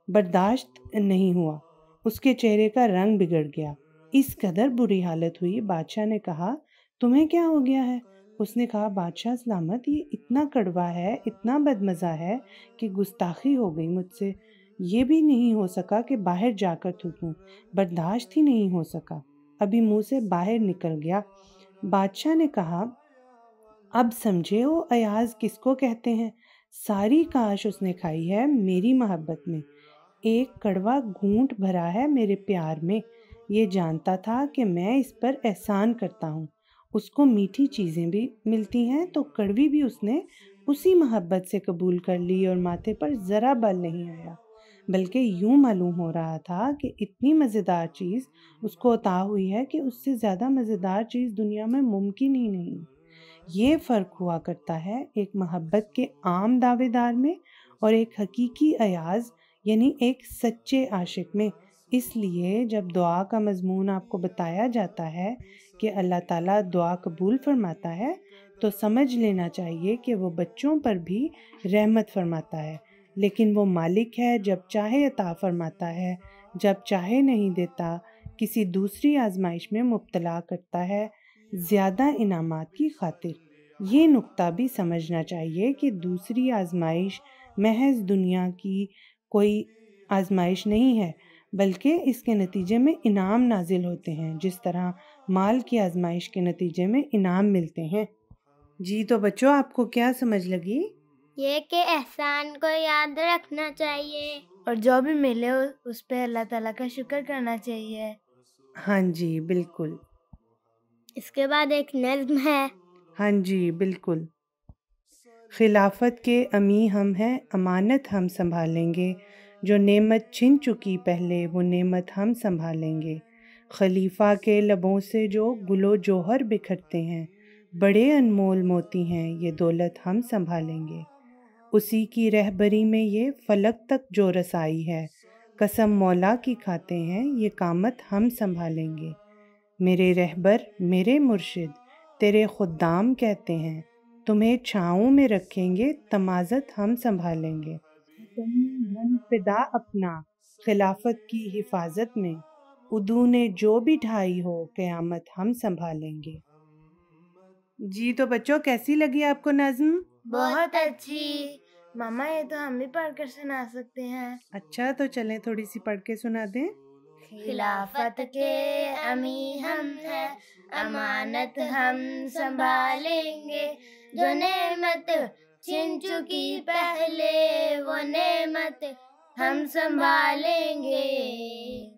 برداشت نہیں ہوا، اس کے چہرے کا رنگ بگڑ گیا، اس قدر بری حالت ہوئی۔ بادشاہ نے کہا تمہیں کیا ہو گیا ہے؟ اس نے کہا بادشاہ سلامت، یہ اتنا کڑوا ہے، اتنا بدمزہ ہے کہ گستاخی ہو گئی مجھ سے۔ یہ بھی نہیں ہو سکا کہ باہر جا کر تھوکوں، برداشت ہی نہیں ہو سکا، ابھی منہ سے باہر نکل گیا۔ بادشاہ نے کہا اب سمجھے ہو ایاز کس کو کہتے ہیں؟ ساری کاش اس نے کھائی ہے میری محبت میں، ایک کڑوا گھونٹ بھرا ہے میرے پیار میں۔ یہ جانتا تھا کہ میں اس پر احسان کرتا ہوں، اس کو میٹھی چیزیں بھی ملتی ہیں تو کڑوی بھی اس نے اسی محبت سے قبول کر لی، اور ماتھے پر ذرا بل نہیں آیا، بلکہ یوں معلوم ہو رہا تھا کہ اتنی مزیدار چیز اس کو عطا ہوئی ہے کہ اس سے زیادہ مزیدار چیز دنیا میں ممکن ہی نہیں۔ یہ فرق ہوا کرتا ہے ایک محبت کے عام دعوے دار میں اور ایک حقیقی ایاز یعنی ایک سچے عاشق میں۔ اس لیے جب دعا کا مضمون آپ کو بتایا جاتا ہے کہ اللہ تعالیٰ دعا قبول فرماتا ہے تو سمجھ لینا چاہیے کہ وہ بچوں پر بھی رحمت فرماتا ہے، لیکن وہ مالک ہے، جب چاہے عطا فرماتا ہے، جب چاہے نہیں دیتا، کسی دوسری آزمائش میں مبتلا کرتا ہے زیادہ انعامات کی خاطر۔ یہ نقطہ بھی سمجھنا چاہیے کہ دوسری آزمائش محض دنیا کی کوئی آزمائش نہیں ہے، بلکہ اس کے نتیجے میں انعام نازل ہوتے ہیں، جس طرح مال کی آزمائش کے نتیجے میں انعام ملتے ہیں۔ جی تو بچوں، آپ کو کیا سمجھ لگی؟ یہ کہ احسان کو یاد رکھنا چاہیے اور جو بھی ملے اس پہ اللہ تعالیٰ کا شکر کرنا چاہیے۔ ہاں جی بالکل۔ اس کے بعد ایک نظم ہے۔ ہاں جی بالکل۔ خلافت کے امی ہم ہیں، امانت ہم سنبھالیں گے، جو نعمت چھن چکی پہلے وہ نعمت ہم سنبھالیں گے۔ خلیفہ کے لبوں سے جو گل و جوہر بکھرتے ہیں، بڑے انمول موتی ہیں، یہ دولت ہم سنبھالیں گے۔ اسی کی رہبری میں یہ فلک تک جو رسائی ہے، قسم مولا کی کھاتے ہیں، یہ قامت ہم سنبھالیں گے۔ میرے رہبر میرے مرشد تیرے خدام کہتے ہیں، تمہیں چھاؤں میں رکھیں گے، تمازت ہم سنبھالیں گے۔ من فدا اپنا خلافت کی حفاظت میں، عدو نے جو بھی ڈھائی ہو قیامت ہم سنبھالیں گے۔ جی تو بچوں، کیسی لگی آپ کو نظم؟ بہت اچھی ماما، یہ تو ہم بھی پڑھ کر سنا سکتے ہیں۔ اچھا تو چلیں تھوڑی سی پڑھ کے سنا دیں۔ خلافت کے امی ہم ہیں، امانت ہم سنبھالیں گے، جو نعمت چھن چکی پہلے وہ نعمت ہم سنبھالیں گے۔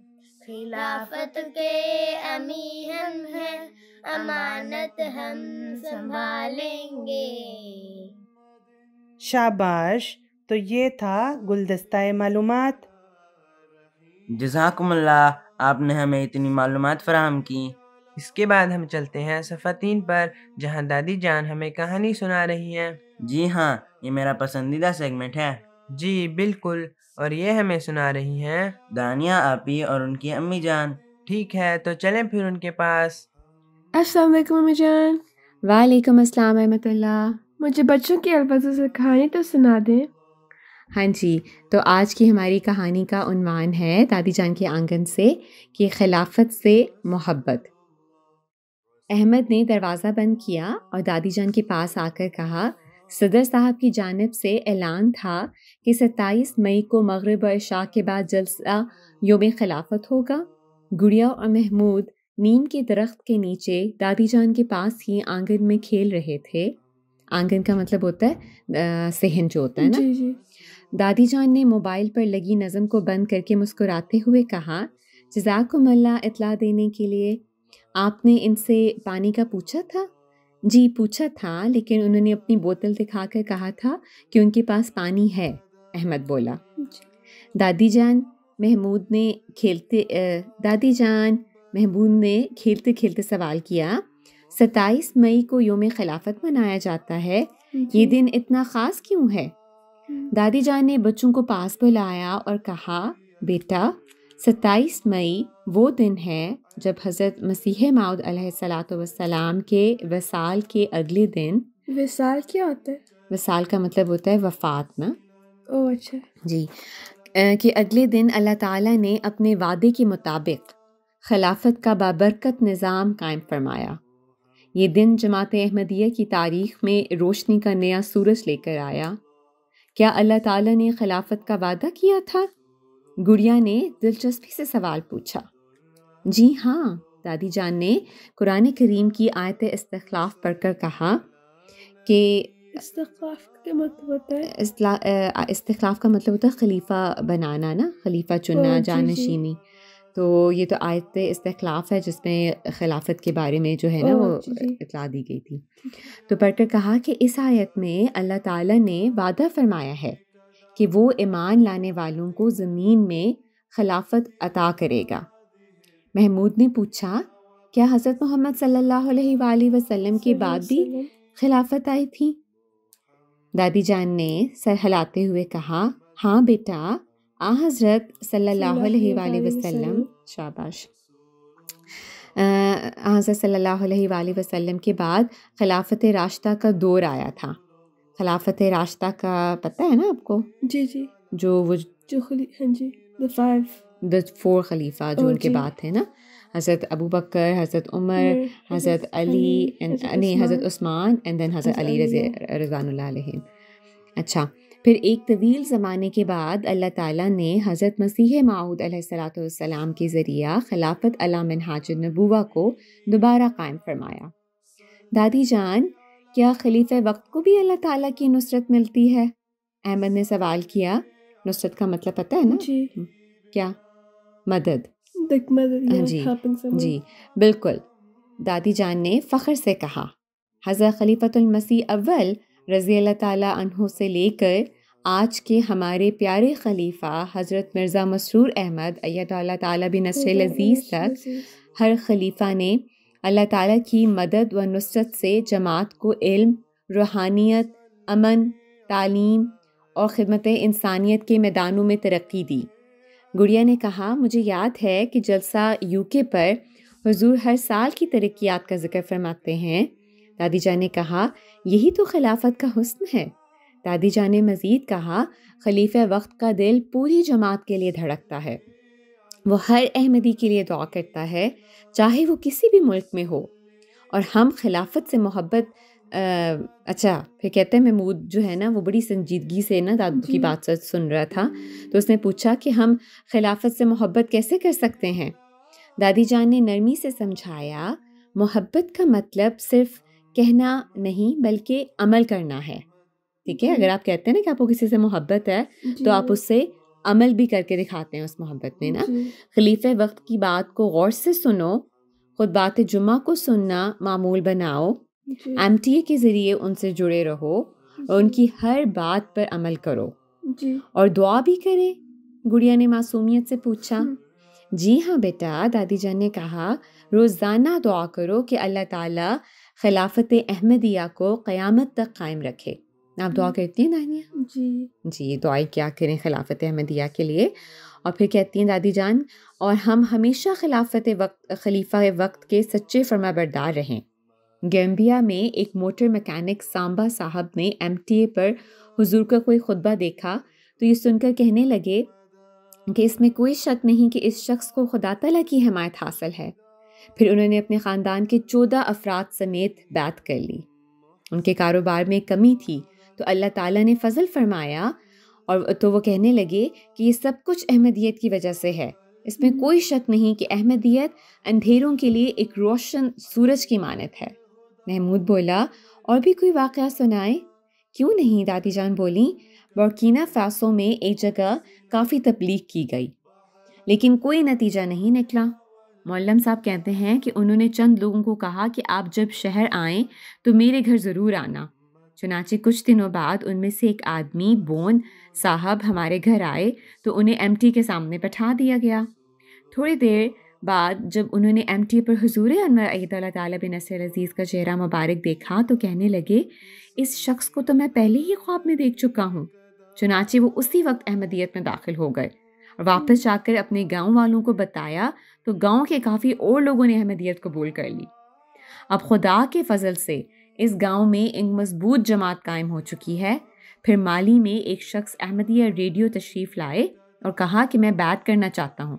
خلافت کے امی ہم ہیں، امانت ہم سنبھالیں گے۔ شاباش، تو یہ تھا گلدستہ معلومات۔ جزاکم اللہ، آپ نے ہمیں اتنی معلومات فراہم کی۔ اس کے بعد ہم چلتے ہیں صفحہ 3 پر، جہاں دادی جان ہمیں کہانی سنا رہی ہیں۔ جی ہاں، یہ میرا پسندیدہ سیگمنٹ ہے۔ جی بالکل، اور یہ ہمیں سنا رہی ہیں دانیہ آپی اور ان کی امی جان۔ ٹھیک ہے تو چلیں پھر ان کے پاس۔ السلام علیکم امی جان۔ وعلیکم السلام ورحمۃ اللہ۔ مجھے بچوں کے الفاظوں سے کہانی تو سنا دیں۔ ہاں جی، تو آج کی ہماری کہانی کا عنوان ہے دادی جان کے آنگن سے کہ خلافت سے محبت۔ احمد نے دروازہ بند کیا اور دادی جان کے پاس آ کر کہا، صدر صاحب کی جانب سے اعلان تھا کہ 27 مئی کو مغرب و عشاء کے بعد جلسہ یوم خلافت ہوگا۔ گڑیا اور محمود نیم کے درخت کے نیچے دادی جان کے پاس ہی آنگن میں کھیل رہے تھے۔ آنگن کا مطلب ہوتا ہے صحن جو ہوتا ہے نا۔ جی جی۔ دادی جان نے موبائل پر لگی نظم کو بند کر کے مسکراتے ہوئے کہا، جزاکم اللہ اطلاع دینے کے لیے۔ آپ نے ان سے پانی کا پوچھا تھا؟ جی پوچھا تھا، لیکن انہوں نے اپنی بوتل دکھا کر کہا تھا کہ ان کے پاس پانی ہے، احمد بولا۔ دادی جان محمود نے کھیلتے کھیلتے سوال کیا، 27 مئی کو یوم خلافت منایا جاتا ہے، یہ دن اتنا خاص کیوں ہے؟ دادی جان نے بچوں کو پاس بلایا اور کہا، بیٹا 27 مئی وہ دن ہے جب حضرت مسیح موعود علیہ الصلاۃ والسلام کے وصال کے اگلے دن۔ وصال کیا ہوتا ہے؟ وصال کا مطلب ہوتا ہے وفات نا۔ او اچھا جی، کہ اگلے دن اللہ تعالیٰ نے اپنے وعدے کے مطابق خلافت کا بابرکت نظام قائم فرمایا۔ یہ دن جماعت احمدیہ کی تاریخ میں روشنی کا نیا سورج لے کر آیا۔ کیا اللہ تعالیٰ نے خلافت کا وعدہ کیا تھا؟ گڑیا نے دلچسپی سے سوال پوچھا۔ جی ہاں، دادی جان نے قرآن کریم کی آیت استخلاف پڑھ کر کہا کہ استخلاف کا مطلب ہوتا ہے استخلاف کا مطلب ہوتا ہے خلیفہ بنانا نا، خلیفہ چننا، جانشینی۔ تو یہ تو آیت استخلاف ہے جس میں خلافت کے بارے میں جو ہے نا وہ اطلاع دی گئی تھی۔ تو پڑھ کر کہا کہ اس آیت میں اللہ تعالیٰ نے وعدہ فرمایا ہے کہ وہ ایمان لانے والوں کو زمین میں خلافت عطا کرے گا۔ محمود نے پوچھا، کیا حضرت محمد صلی اللہ علیہ وآلہ وسلم کے بعد بھی خلافت آئی تھی؟ دادی جان نے سر ہلاتے ہوئے کہا، ہاں بیٹا، حضرت صلی اللہ علیہ وآلہ وسلم، شاباش، حضرت صلی اللہ علیہ وآلہ وسلم کے بعد خلافت راشدہ کا دور آیا تھا۔ خلافت راشدہ کا پتہ ہے نا آپ کو؟ جی جی، جو ہاں جی، the 4 خلیفہ جو ان کے بعد تھے نا، حضرت ابو بکر، حضرت عمر، حضرت علی، نہیں حضرت عثمان اینڈ دین حضرت علی رضوان اللہ علیہ۔ اچھا، پھر ایک طویل زمانے کے بعد اللہ تعالیٰ نے حضرت مسیح موعود علیہ الصلوۃ والسلام کے ذریعہ خلافت علی منہاج النبوہ کو دوبارہ قائم فرمایا۔ دادی جان، کیا خلیفہ وقت کو بھی اللہ تعالیٰ کی نصرت ملتی ہے؟ احمد نے سوال کیا۔ نصرت کا مطلب پتہ ہے نا؟ جی، کیا؟ مدد۔ جی جی بالکل۔ دادی جان نے فخر سے کہا، حضرت خلیفۃ المسیح اول رضی اللہ تعالیٰ عنہ سے لے کر آج کے ہمارے پیارے خلیفہ حضرت مرزا مسرور احمد ایدہ اللہ تعالیٰ بنصرہ العزیز تک ہر خلیفہ نے اللہ تعالیٰ کی مدد و نصرت سے جماعت کو علم، روحانیت، امن، تعلیم اور خدمت انسانیت کے میدانوں میں ترقی دی۔ گڑیا نے کہا، مجھے یاد ہے کہ جلسہ UK پر حضور ہر سال کی ترقیات کا ذکر فرماتے ہیں۔ دادی جان نے کہا، یہی تو خلافت کا حسن ہے۔ دادی جان نے مزید کہا، خلیفہ وقت کا دل پوری جماعت کے لیے دھڑکتا ہے، وہ ہر احمدی کے لیے دعا کرتا ہے، چاہے وہ کسی بھی ملک میں ہو، اور ہم خلافت سے محبت اچھا پھر کہتے ہیں محمود جو ہے نا وہ بڑی سنجیدگی سے نا دادو کی بات سن رہا تھا، تو اس نے پوچھا کہ ہم خلافت سے محبت کیسے کر سکتے ہیں؟ دادی جان نے نرمی سے سمجھایا، محبت کا مطلب صرف کہنا نہیں بلکہ عمل کرنا ہے، ٹھیک ہے؟ اگر آپ کہتے ہیں نا کہ آپ کو کسی سے محبت ہے تو آپ اس سے عمل بھی کر کے دکھاتے ہیں اس محبت میں نا۔ خلیفہ وقت کی بات کو غور سے سنو، خطبات جمعہ کو سننا معمول بناؤ، MTA کے ذریعے ان سے جڑے رہو اور ان کی ہر بات پر عمل کرو، اور دعا بھی کرے؟ گڑیا نے معصومیت سے پوچھا۔ جی ہاں بیٹا، دادی جان نے کہا، روزانہ دعا کرو کہ اللہ تعالیٰ خلافت احمدیہ کو قیامت تک قائم رکھے۔ آپ دعا کرتی ہیں دانیہ؟ جی دعائیں کیا کریں خلافت احمدیہ کے لیے۔ اور پھر کہتی ہیں دادی جان، اور ہم ہمیشہ خلیفہ وقت کے سچے فرما بردار رہیں۔ گیمبیا میں ایک موٹر میکینک سامبا صاحب نے MTA پر حضور کا کوئی خطبہ دیکھا تو یہ سن کر کہنے لگے کہ اس میں کوئی شک نہیں کہ اس شخص کو خدا تعالیٰ کی حمایت حاصل ہے۔ پھر انہوں نے اپنے خاندان کے 14 افراد سمیت بیعت کر لی۔ ان کے کاروبار میں کمی تھی تو اللہ تعالیٰ نے فضل فرمایا، اور تو وہ کہنے لگے کہ یہ سب کچھ احمدیت کی وجہ سے ہے۔ اس میں کوئی شک نہیں کہ احمدیت اندھیروں کے لیے ایک روشن سورج کی مانند ہے۔ محمود بولا، اور بھی کوئی واقعہ سنائے؟ کیوں نہیں، دادی جان بولیں، بورکینا فاسو میں ایک جگہ کافی تبلیغ کی گئی لیکن کوئی نتیجہ نہیں نکلا۔ معلم صاحب کہتے ہیں کہ انہوں نے چند لوگوں کو کہا کہ آپ جب شہر آئیں تو میرے گھر ضرور آنا۔ چنانچہ کچھ دنوں بعد ان میں سے ایک آدمی بون صاحب ہمارے گھر آئے تو انہیں MT کے سامنے بٹھا دیا گیا۔ تھوڑی دیر بعد جب انہوں نے MT پر حضور انور ایدہ اللہ تعالیٰ بنصرہ العزیز کا چہرہ مبارک دیکھا تو کہنے لگے، اس شخص کو تو میں پہلے ہی خواب میں دیکھ چکا ہوں۔ چنانچہ وہ اسی وقت احمدیت میں داخل ہو گئے اور واپس جا کر اپنے گاؤں والوں کو بتایا تو گاؤں کے کافی اور لوگوں نے احمدیت قبول کر لی۔ اب خدا کے فضل سے اس گاؤں میں ایک مضبوط جماعت قائم ہو چکی ہے۔ پھر مالی میں ایک شخص احمدیہ ریڈیو تشریف لائے اور کہا کہ میں بیعت کرنا چاہتا ہوں۔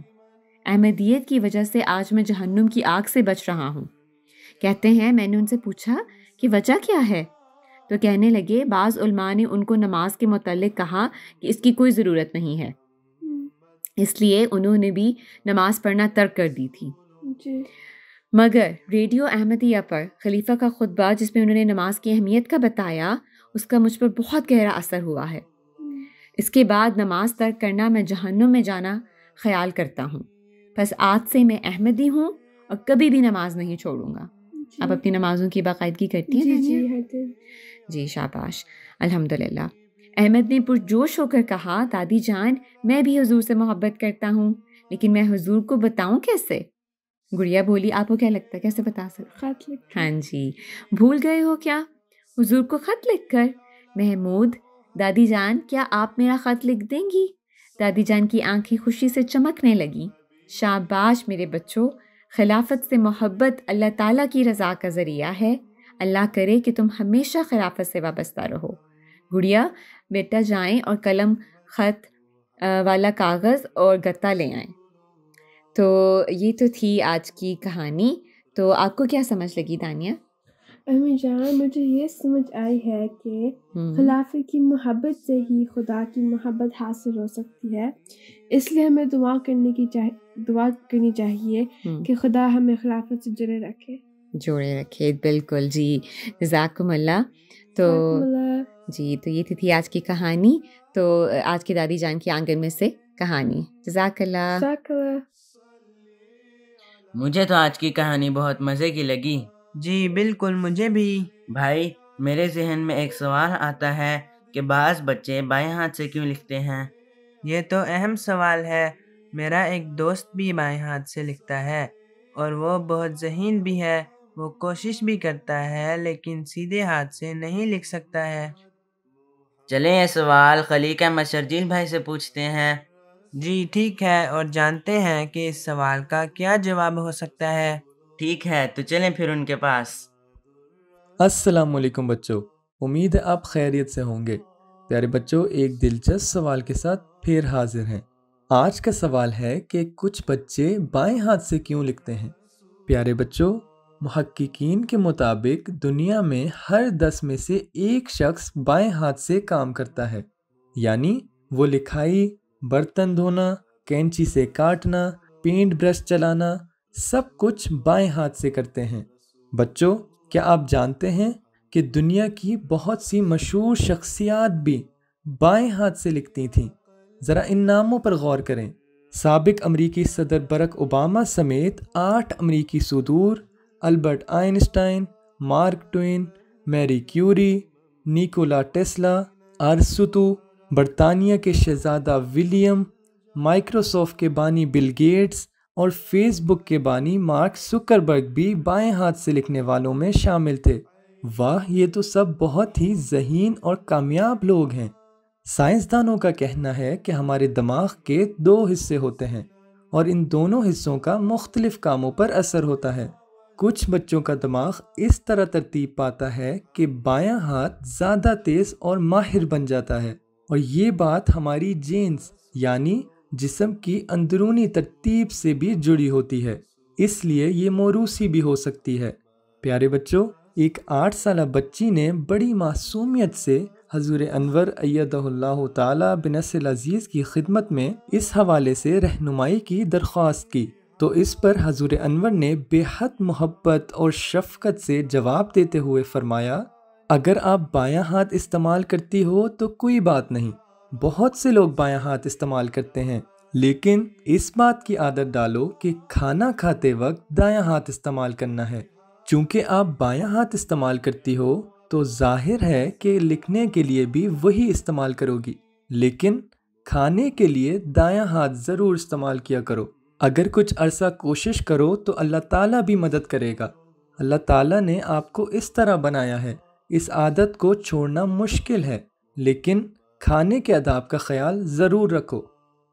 احمدیت کی وجہ سے آج میں جہنم کی آگ سے بچ رہا ہوں۔ کہتے ہیں میں نے ان سے پوچھا کہ وجہ کیا ہے، تو کہنے لگے بعض علماء نے ان کو نماز کے متعلق کہا کہ اس کی کوئی ضرورت نہیں ہے، اس لیے انہوں نے بھی نماز پڑھنا ترک کر دی تھی۔ جی مگر ریڈیو احمدیہ پر خلیفہ کا خطبہ جس میں انہوں نے نماز کی اہمیت کا بتایا، اس کا مجھ پر بہت گہرا اثر ہوا ہے۔ اس کے بعد نماز ترک کرنا میں جہنم میں جانا خیال کرتا ہوں، بس آج سے میں احمدی ہوں اور کبھی بھی نماز نہیں چھوڑوں گا۔ آپ اپنی نمازوں کی باقاعدگی کرتی ہیں؟ جی جی شاباش، الحمدللہ۔ احمد نے پرجوش ہو کر کہا دادی جان میں بھی حضور سے محبت کرتا ہوں، لیکن میں حضور کو بتاؤں کیسے؟ گڑیا بولی آپ کو کیا لگتا ہے کیسے بتا سکتے؟ خط لکھ۔ ہاں جی، بھول گئے ہو کیا؟ حضور کو خط لکھ کر؟ محمود دادی جان کیا آپ میرا خط لکھ دیں گی؟ دادی جان کی آنکھیں خوشی سے چمکنے لگیں۔ شاباش میرے بچوں، خلافت سے محبت اللہ تعالیٰ کی رضا کا ذریعہ ہے۔ اللہ کرے کہ تم ہمیشہ خلافت سے وابستہ رہو۔ گڑیا بیٹا جائیں اور قلم خط والا کاغذ اور گتا لے آئیں۔ تو یہ تو تھی آج کی کہانی۔ تو آپ کو کیا سمجھ لگی دانیہ؟ امی جان مجھے یہ سمجھ آئی ہے کہ خلافت کی محبت سے ہی خدا کی محبت حاصل ہو سکتی ہے، اس لیے ہمیں دعا کرنی چاہیے کہ خدا ہمیں خلافت سے جوڑے رکھے۔ بالکل جی، جزاکم اللہ۔ تو جی تو یہ تھی آج کی کہانی۔ تو آج کی دادی جان کی آنگن میں سے کہانی۔ جزاک اللہ۔ مجھے تو آج کی کہانی بہت مزے کی لگی۔ جی بالکل مجھے بھی۔ بھائی میرے ذہن میں ایک سوال آتا ہے کہ بعض بچے بائیں ہاتھ سے کیوں لکھتے ہیں؟ یہ تو اہم سوال ہے۔ میرا ایک دوست بھی بائیں ہاتھ سے لکھتا ہے اور وہ بہت ذہین بھی ہے۔ وہ کوشش بھی کرتا ہے لیکن سیدھے ہاتھ سے نہیں لکھ سکتا ہے۔ چلیں یہ سوال خلیق احمد شرجیل بھائی سے پوچھتے ہیں۔ جی ٹھیک ہے، اور جانتے ہیں کہ اس سوال کا کیا جواب ہو سکتا ہے۔ ٹھیک ہے تو چلیں پھر ان کے پاس۔ السلام علیکم بچوں، امید ہے آپ خیریت سے ہوں گے۔ پیارے بچوں، ایک دلچسپ سوال کے ساتھ پھر حاضر ہیں۔ آج کا سوال ہے کہ کچھ بچے بائیں ہاتھ سے کیوں لکھتے ہیں؟ پیارے بچوں، محققین کے مطابق دنیا میں ہر 10 میں سے ایک شخص بائیں ہاتھ سے کام کرتا ہے، یعنی وہ لکھائی، برتن دھونا، کینچی سے کاٹنا، پینٹ برش چلانا، سب کچھ بائیں ہاتھ سے کرتے ہیں۔ بچوں، کیا آپ جانتے ہیں کہ دنیا کی بہت سی مشہور شخصیات بھی بائیں ہاتھ سے لکھتی تھیں؟ ذرا ان ناموں پر غور کریں۔ سابق امریکی صدر برک اوباما سمیت 8 امریکی صدور، Albert Einstein, Mark Twain, Marie Curie, Nikola Tesla, ارسطو، برطانیہ کے شہزادہ ولیم، مائکروسافٹ کے بانی بل گیٹس اور فیس بک کے بانی مارک زکربرگ بھی بائیں ہاتھ سے لکھنے والوں میں شامل تھے۔ واہ، یہ تو سب بہت ہی ذہین اور کامیاب لوگ ہیں۔ سائنسدانوں کا کہنا ہے کہ ہمارے دماغ کے 2 حصے ہوتے ہیں اور ان دونوں حصوں کا مختلف کاموں پر اثر ہوتا ہے۔ کچھ بچوں کا دماغ اس طرح ترتیب پاتا ہے کہ بایاں ہاتھ زیادہ تیز اور ماہر بن جاتا ہے، اور یہ بات ہماری جینز یعنی جسم کی اندرونی ترتیب سے بھی جڑی ہوتی ہے، اس لیے یہ موروثی بھی ہو سکتی ہے۔ پیارے بچوں، ایک 8 سالہ بچی نے بڑی معصومیت سے حضور انور ایدہ اللہ تعالی بنصر العزیز کی خدمت میں اس حوالے سے رہنمائی کی درخواست کی، تو اس پر حضور انور نے بے حد محبت اور شفقت سے جواب دیتے ہوئے فرمایا، اگر آپ بایاں ہاتھ استعمال کرتی ہو تو کوئی بات نہیں، بہت سے لوگ بایاں ہاتھ استعمال کرتے ہیں، لیکن اس بات کی عادت ڈالو کہ کھانا کھاتے وقت دایاں ہاتھ استعمال کرنا ہے۔ چونکہ آپ بایاں ہاتھ استعمال کرتی ہو تو ظاہر ہے کہ لکھنے کے لیے بھی وہی استعمال کرو گی، لیکن کھانے کے لیے دایاں ہاتھ ضرور استعمال کیا کرو۔ اگر کچھ عرصہ کوشش کرو تو اللہ تعالیٰ بھی مدد کرے گا۔ اللہ تعالیٰ نے آپ کو اس طرح بنایا ہے، اس عادت کو چھوڑنا مشکل ہے، لیکن کھانے کے آداب کا خیال ضرور رکھو۔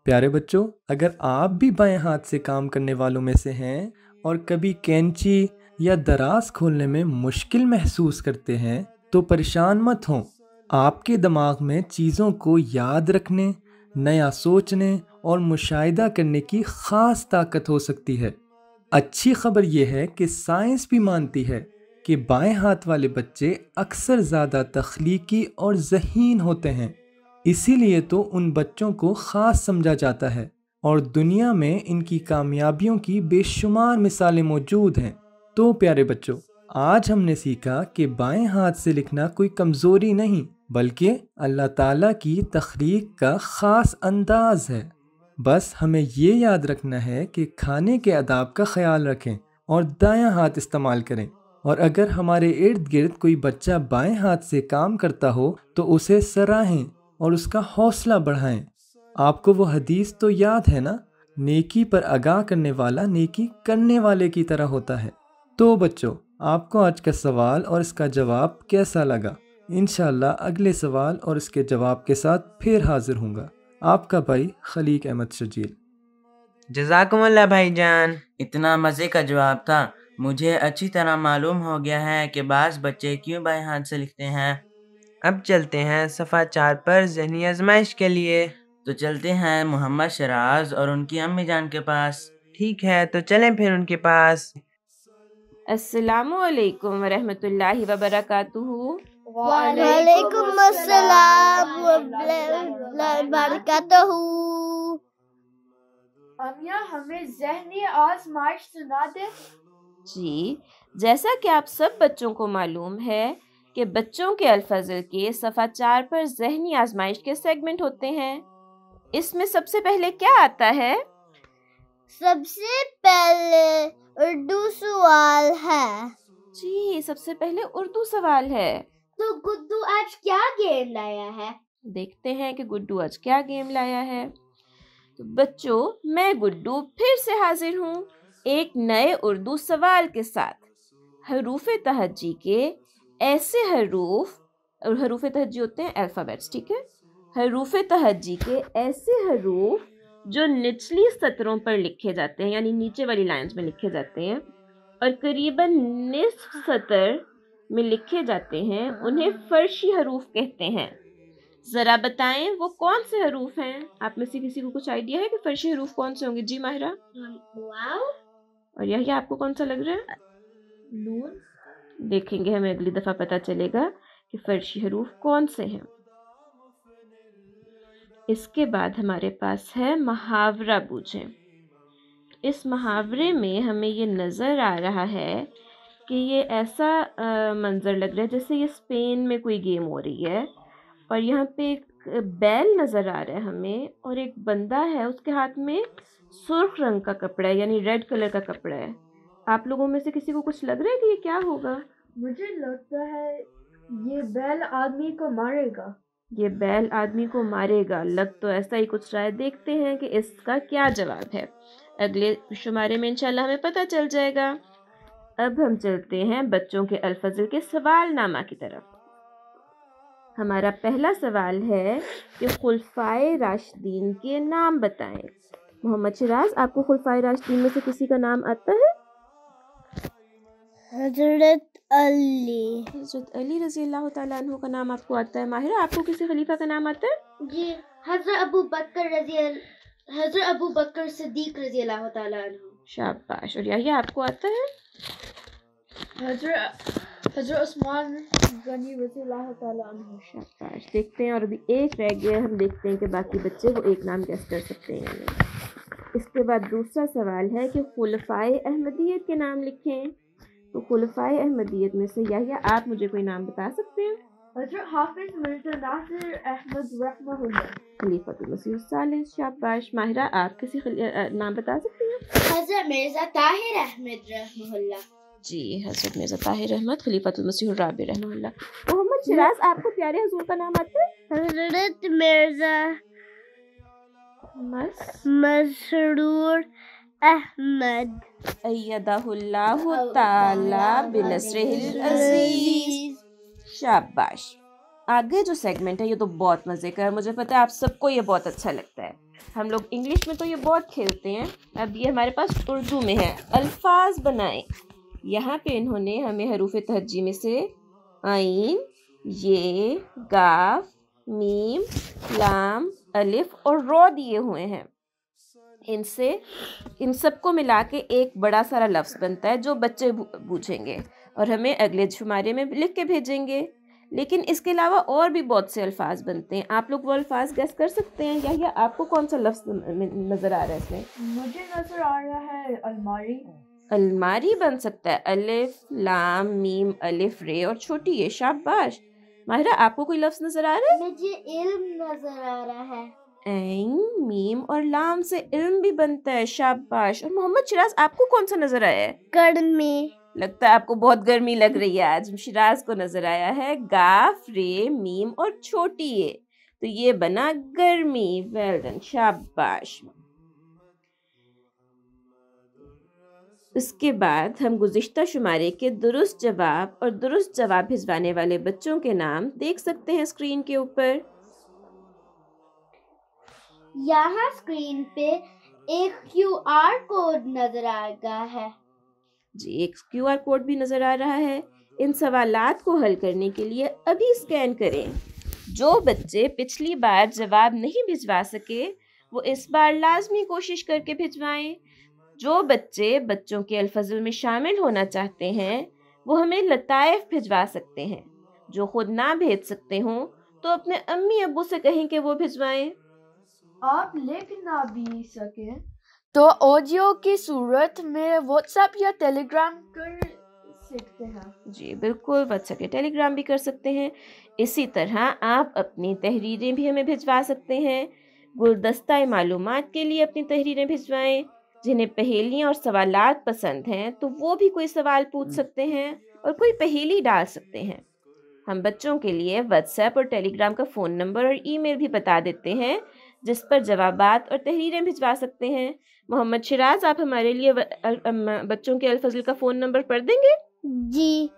پیارے بچوں، اگر آپ بھی بائیں ہاتھ سے کام کرنے والوں میں سے ہیں اور کبھی کینچی یا دراز کھولنے میں مشکل محسوس کرتے ہیں تو پریشان مت ہوں۔ آپ کے دماغ میں چیزوں کو یاد رکھنے، نیا سوچنے اور مشاہدہ کرنے کی خاص طاقت ہو سکتی ہے۔ اچھی خبر یہ ہے کہ سائنس بھی مانتی ہے کہ بائیں ہاتھ والے بچے اکثر زیادہ تخلیقی اور ذہین ہوتے ہیں، اسی لیے تو ان بچوں کو خاص سمجھا جاتا ہے اور دنیا میں ان کی کامیابیوں کی بے شمار مثالیں موجود ہیں۔ تو پیارے بچوں، آج ہم نے سیکھا کہ بائیں ہاتھ سے لکھنا کوئی کمزوری نہیں بلکہ اللہ تعالیٰ کی تخلیق کا خاص انداز ہے۔ بس ہمیں یہ یاد رکھنا ہے کہ کھانے کے آداب کا خیال رکھیں اور دایاں ہاتھ استعمال کریں، اور اگر ہمارے ارد گرد کوئی بچہ بائیں ہاتھ سے کام کرتا ہو تو اسے سراہیں اور اس کا حوصلہ بڑھائیں۔ آپ کو وہ حدیث تو یاد ہے نا، نیکی پر آگاہ کرنے والا نیکی کرنے والے کی طرح ہوتا ہے۔ تو بچوں، آپ کو آج کا سوال اور اس کا جواب کیسا لگا؟ انشاءاللہ اگلے سوال اور اس کے جواب کے ساتھ پھر حاضر ہوں گا۔ آپ کا بھائی خلیق احمد شجیل۔ جزاکم اللہ بھائی جان۔ اتنا مزے کا جواب تھا۔ مجھے اچھی طرح معلوم ہو گیا ہے کہ بعض بچے کیوں بائیں ہاتھ سے لکھتے ہیں۔ اب چلتے ہیں صفحہ 4 پر ذہنی آزمائش کے لیے۔ تو چلتے ہیں محمد شراز اور ان کی امی جان کے پاس۔ ٹھیک ہے، تو چلیں پھر ان کے پاس۔ السلام علیکم ورحمۃ اللہ وبرکاتہ۔ وعلیکم السلام ورحمۃ اللہ وبرکاتہ۔ امیہ ہمیں ذہنی آزمائش سنا دے۔ جی، جیسا کہ آپ سب بچوں کو معلوم ہے کہ بچوں کے الفاظل کے صفحہ 4 پر ذہنی آزمائش کے سیگمنٹ ہوتے ہیں۔ اس میں سب سے پہلے کیا آتا ہے؟ سب سے پہلے اردو سوال ہے۔ جی، سب سے پہلے اردو سوال ہے۔ تو گڈو آج کیا گیم لایا ہے؟ دیکھتے ہیں کہ گڈو آج کیا گیم لایا ہے۔ تو بچوں، میں گڈو پھر سے حاضر ہوں ایک نئے اردو سوال کے ساتھ۔ حروف تہجی کے ایسے حروف، اور حروف تہجی ہوتے ہیں الفابیٹس، ٹھیک ہے؟ حروف تہجی کے ایسے حروف جو نچلی سطروں پر لکھے جاتے ہیں، یعنی نیچے والی لائنز میں لکھے جاتے ہیں اور قریباً نصف سطر میں لکھے جاتے ہیں، انہیں فرشی حروف کہتے ہیں۔ ذرا بتائیں وہ کون سے حروف ہیں؟ آپ میں سے کسی کو کچھ آئیڈیا ہے کہ فرشی حروف کون سے ہوں گے؟ جی ماہرہ اور یہ آپ کو کون سا لگ رہا ہے؟ نون۔ دیکھیں گے، ہمیں اگلی دفعہ پتہ چلے گا کہ فرشی حروف کون سے ہیں۔ اس کے بعد ہمارے پاس ہے محاورہ بوجھیں۔ اس محاورے میں ہمیں یہ نظر آ رہا ہے کہ یہ ایسا منظر لگ رہا ہے جیسے یہ اسپین میں کوئی گیم ہو رہی ہے، اور یہاں پہ ایک بیل نظر آ رہا ہے ہمیں، اور ایک بندہ ہے، اس کے ہاتھ میں سرخ رنگ کا کپڑا ہے، یعنی ریڈ کلر کا کپڑا ہے۔ آپ لوگوں میں سے کسی کو کچھ لگ رہا ہے کہ یہ کیا ہوگا؟ مجھے لگتا ہے یہ بیل آدمی کو مارے گا۔ یہ بیل آدمی کو مارے گا، لگ تو ایسا ہی کچھ رہا ہے۔ دیکھتے ہیں کہ اس کا کیا جواب ہے، اگلے شمارے میں انشاءاللہ ہمیں پتہ چل جائے گا۔ اب ہم چلتے ہیں بچوں کے الفاظل کے سوال نامہ کی طرف۔ ہمارا پہلا سوال ہے کہ خلفائے راشدین کے نام بتائیں۔ محمد شراز، آپ کو خلفائے راشدین میں سے کسی کا نام آتا ہے؟ حضرت علی۔ حضرت علی رضی اللہ تعالیٰ عنہ کا نام آپ کو آتا ہے۔ ماہرہ، آپ کو کسی خلیفہ کا نام آتا ہے؟ جی، حضرت ابو بکر صدیق رضی اللہ تعالیٰ عنہ۔ شاباش۔ اور یحییٰ، آپ کو آتا ہے؟ حضرت عثمان غنی رضی اللہ تعالیٰ عنہ۔ شاباش۔ دیکھتے ہیں، اور ابھی ایک رہ گیا، ہم دیکھتے ہیں کہ باقی بچے وہ ایک نام گیس کر سکتے ہیں یا نہیں۔ اس کے بعد دوسرا سوال ہے کہ خلفائے احمدیت کے نام لکھیں۔ تو خلفائے احمدیت میں سے یحییٰ، آپ مجھے کوئی نام بتا سکتے ہیں؟ حضرت حافظ مرزا ناصر احمد رحمہ اللہ۔ خلیفۃ المسیح الثالث۔ شاباش۔ ماہرہ، آپ کسی نام بتا سکتے ہیں؟ حضرت مرزا طاہر احمد رحمہ اللہ۔ جی، حضرت مرزا طاہر احمد، خلیفۃ المسیح الرابع رحمہ اللہ۔ محمد شراز، آپ کو پیارے حضور کا نام آتا ہے؟ حضرت مرزا مسرور احمد ایدہ اللہ تعالی بنصرہ العزیز۔ شاباش۔ آگے جو سیگمنٹ ہے یہ تو بہت مزے کا ہے، مجھے پتہ ہے آپ سب کو یہ بہت اچھا لگتا ہے۔ ہم لوگ انگلش میں تو یہ بہت کھیلتے ہیں، اب یہ ہمارے پاس اردو میں ہے۔ الفاظ بنائیں۔ یہاں پہ انہوں نے ہمیں حروف تہجی میں سے عین، یہ، قاف، میم، لام، الف اور رو دیے ہوئے ہیں۔ ان سب کو ملا کے ایک بڑا سارا لفظ بنتا ہے جو بچے پوچھیں گے اور ہمیں اگلے شمارے میں لکھ کے بھیجیں گے. لیکن اس کے علاوہ اور بھی بہت سے الفاظ بنتے ہیں. آپ لوگ وہ الفاظ گیس کر سکتے ہیں یا آپ کو کون سا لفظ نظر آ رہا ہے اس میں؟ مجھے نظر آ رہا ہے الماری. الماری بن سکتا ہے. الف لام میم الف رے اور چھوٹی ہے. شاباش. ماہرہ آپ کو کوئی لفظ نظر آ رہا ہے؟ مجھے علم نظر آ رہا ہے. عین میم اور لام سے علم بھی بنتا ہے. شاباش. اور محمد شراز آپ کو کون سا نظر آیا ہے؟ گرمی. لگتا ہے آپ کو بہت گرمی لگ رہی ہے آج. شراز کو نظر آیا ہے گاف رے میم اور چھوٹی ہے تو یہ بنا گرمی. Well done. شاباش. اس کے بعد ہم گزشتہ شمارے کے درست جواب اور درست جواب بھجوانے والے بچوں کے نام دیکھ سکتے ہیں اسکرین کے اوپر. یہاں اسکرین پہ ایک QR کوڈ نظر آ رہا ہے. جی ایک QR کوڈ بھی نظر آ رہا ہے. ان سوالات کو حل کرنے کے لیے ابھی اسکین کریں. جو بچے پچھلی بار جواب نہیں بھجوا سکے وہ اس بار لازمی کوشش کر کے بھجوائیں. جو بچے بچوں کے الفضل میں شامل ہونا چاہتے ہیں وہ ہمیں لطائف بھجوا سکتے ہیں. جو خود نہ بھیج سکتے ہوں تو اپنے امی ابو سے کہیں کہ وہ بھجوائیں. آپ لکھ نہ بھی سکیں تو آڈیو کی صورت میں واٹس ایپ یا ٹیلی گرام کر سکتے ہیں. جی بالکل واٹس ایپ یا ٹیلی گرام بھی کر سکتے ہیں. اسی طرح آپ اپنی تحریریں بھی ہمیں بھجوا سکتے ہیں. گلدستہ معلومات کے لیے اپنی تحریریں بھجوائیں. جنہیں پہیلیاں اور سوالات پسند ہیں تو وہ بھی کوئی سوال پوچھ سکتے ہیں اور کوئی پہیلی ڈال سکتے ہیں. ہم بچوں کے لیے واٹس ایپ اور ٹیلی گرام کا فون نمبر اور ای میل بھی بتا دیتے ہیں جس پر جوابات اور تحریریں بھجوا سکتے ہیں. محمد شراز آپ ہمارے لیے بچوں کے الفضل کا فون نمبر پڑھ دیں گے؟ جی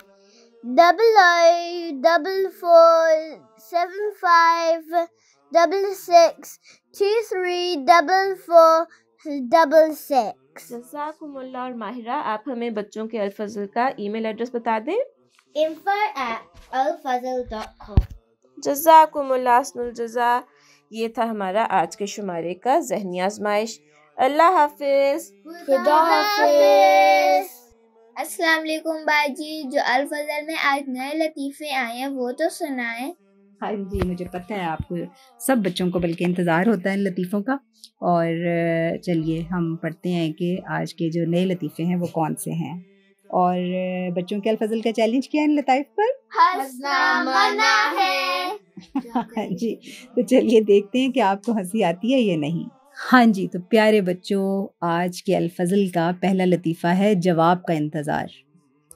884476634466. جزاکم اللہ. اور ماہرہ آپ ہمیں بچوں کے الفضل کا ای میل ایڈریس بتا دیں. info@alfazl.com. جزاکم اللہ حسن الجزا. یہ تھا ہمارا آج کے شمارے کا ذہنی آزمائش. اللہ حافظ. خدا حافظ. السلام علیکم باجی. جو الفضل میں آج نئے لطیفے آئے ہیں وہ تو سنائیں. ہاں جی مجھے پتہ ہے آپ کو سب بچوں کو بلکہ انتظار ہوتا ہے ان لطیفوں کا. اور چلیے ہم پڑھتے ہیں کہ آج کے جو نئے لطیفے ہیں وہ کون سے ہیں. اور بچوں کے الفضل کا چیلنج کیا ہے ان لطائف پر؟ ہنسنا منع ہے. جی تو چلیے دیکھتے ہیں کہ آپ کو ہنسی آتی ہے یا نہیں. ہاں جی تو پیارے بچوں آج کے الفضل کا پہلا لطیفہ ہے جواب کا انتظار.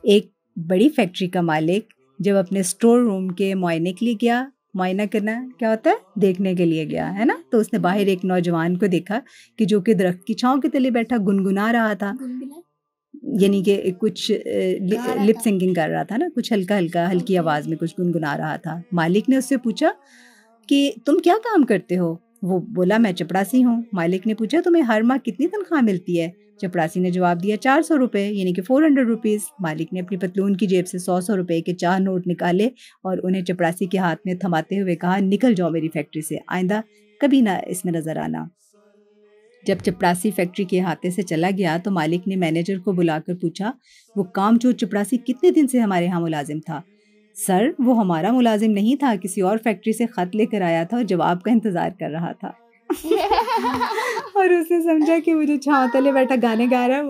ایک بڑی فیکٹری کا مالک جب اپنے اسٹور روم کے معائنے کے لیے گیا. معائنہ کرنا کیا ہوتا ہے؟ دیکھنے کے لیے گیا ہے نا. تو اس نے باہر ایک نوجوان کو دیکھا کہ جو کہ درخت کی چھاؤں کے تلے بیٹھا گنگنا رہا تھا. یعنی کہ کچھ لپ سنگنگ کر رہا تھا نا, کچھ ہلکا ہلکا ہلکی آواز میں کچھ گنگنا رہا تھا. مالک نے اس سے پوچھا کہ تم کیا کام کرتے ہو؟ وہ بولا میں چپڑاسی ہوں. مالک نے پوچھا تمہیں ہر ماہ کتنی تنخواہ ملتی ہے؟ چپڑاسی نے جواب دیا 400 روپے یعنی کہ 400 روپیز. مالک نے اپنی پتلون کی جیب سے 100 روپے کے 4 نوٹ نکالے اور انہیں چپڑاسی کے ہاتھ میں تھماتے ہوئے کہا نکل جاؤ میری فیکٹری سے, آئندہ کبھی نہ اس میں نظر آنا. جب چپڑاسی فیکٹری کے احاطے سے چلا گیا تو مالک نے مینیجر کو بلا کر پوچھا وہ کامچور چپڑاسی کتنے دن سے ہمارے ہاں ملازم تھا؟ سر وہ ہمارا ملازم نہیں تھا, کسی اور فیکٹری سے خط لے کر آیا تھا اور جواب کا انتظار کر رہا تھا. اور اس نے سمجھا کہ وہ جو چھاؤں تلے بیٹھا گانے گا رہا ہے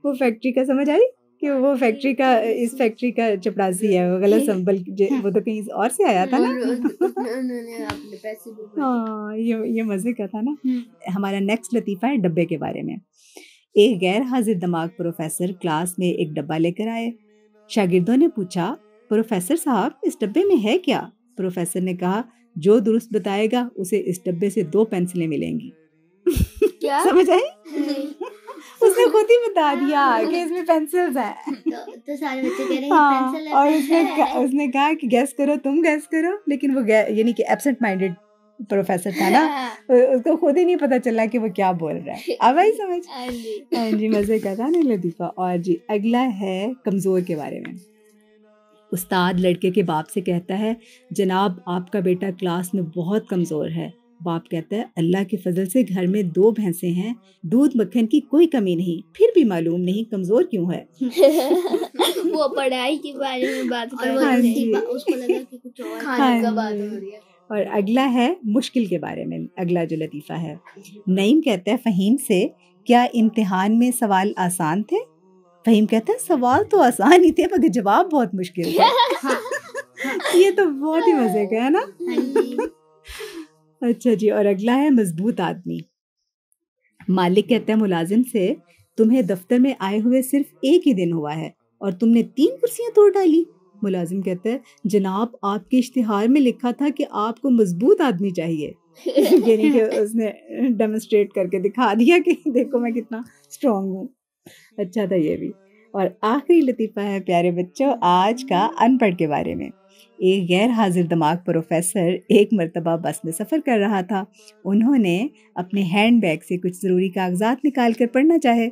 وہ فیکٹری کا, سمجھ آئی کہ وہ فیکٹری کا اس فیکٹری کا چپڑاسی ہے. وہ غلط سمبل وہ تو کہیں اور سے آیا تھا نا. ہاں یہ مزے کا تھا نا. ہمارا نیکسٹ لطیفہ ہے ڈبے کے بارے میں. ایک غیر حاضر دماغ پروفیسر کلاس میں ایک ڈبہ لے کر آئے. شاگردوں نے پوچھا پروفیسر صاحب اس ڈبے میں ہے کیا؟ پروفیسر نے کہا جو درست بتائے گا اسے اس ڈبے سے 2 پینسلیں ملیں گی. سمجھ آئی؟ اس نے خود ہی بتا دیا کہ اس میں پینسلز ہیں. تو سارے بچے کہہ رہے ہیں پینسل. اور اس نے کہا کہ گیس کرو, تم گیس کرو. لیکن وہ یعنی کہ ایبسنٹ مائنڈیڈ پروفیسر تھا نا, اس کو خود ہی نہیں پتا چلا کہ وہ کیا بول رہا ہے. اب آئی سمجھ؟ ہاں جی مزے کا تھا نا لطیفہ. اور جی اگلا ہے کمزور کے بارے میں. استاد لڑکے کے باپ سے کہتا ہے جناب آپ کا بیٹا کلاس میں بہت کمزور ہے. باپ کہتا ہے اللہ کے فضل سے گھر میں 2 بھینسیں ہیں، دودھ مکھن کی کوئی کمی نہیں، پھر بھی معلوم نہیں کمزور کیوں ہے۔ وہ پڑھائی کے بارے میں بات کر ہاں رہے جی، تھے، اس کو لگا کہ کچھ اور ہاں کھانے کا جی۔ بات ہو رہی ہے۔ اور اگلا ہے مشکل کے بارے میں، اگلا جو لطیفہ ہے، نعیم کہتا ہے فہیم سے کیا امتحان میں سوال آسان تھے؟ فہیم کہتا ہے سوال تو آسان ہی تھے مگر جواب بہت مشکل تھا۔ یہ تو بہت ہی مزے کا ہے نا۔ اچھا جی، اور اگلا ہے مضبوط آدمی۔ مالک کہتا ہے ملازم سے تمہیں دفتر میں آئے ہوئے صرف 1 ہی دن ہوا ہے اور تم نے 3 کرسیاں توڑ ڈالی۔ ملازم کہتا ہے جناب آپ کے اشتہار میں لکھا تھا کہ آپ کو مضبوط آدمی چاہیے، یعنی کہ اس نے ڈیمونسٹریٹ کر کے دکھا دیا کہ دیکھو میں کتنا اسٹرانگ ہوں۔ اچھا تھا یہ بھی۔ اور آخری لطیفہ ہے پیارے بچوں آج کا ان پڑھ کے بارے میں۔ ایک غیر حاضر دماغ پروفیسر ایک مرتبہ بس میں سفر کر رہا تھا۔ انہوں نے اپنے ہینڈ بیگ سے کچھ ضروری کاغذات نکال کر پڑھنا چاہے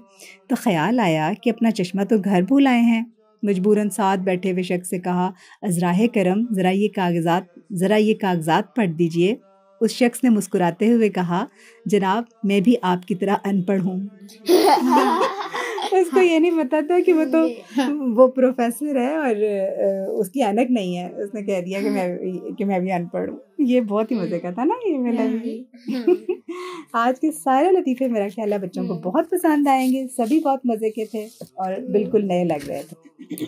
تو خیال آیا کہ اپنا چشمہ تو گھر بھول آئے ہیں۔ مجبوراً ساتھ بیٹھے ہوئے شخص سے کہا عذراہ کرم ذرا یہ کاغذات پڑھ دیجئے۔ اس شخص نے مسکراتے ہوئے کہا جناب میں بھی آپ کی طرح ان پڑھ ہوں۔ اس کو یہ نہیں پتا تھا کہ وہ پروفیسر ہے اور اس کی اینک نہیں ہے، اس نے کہہ دیا کہ میں بھی ان پڑھ ہوں۔ یہ بہت ہی مزے کا تھا نا یہ میرا بھی۔ آج کے سارے لطیفے میرا خیال ہے بچوں کو بہت پسند آئیں گے، سبھی بہت مزے کے تھے اور بالکل نئے لگ رہے تھے۔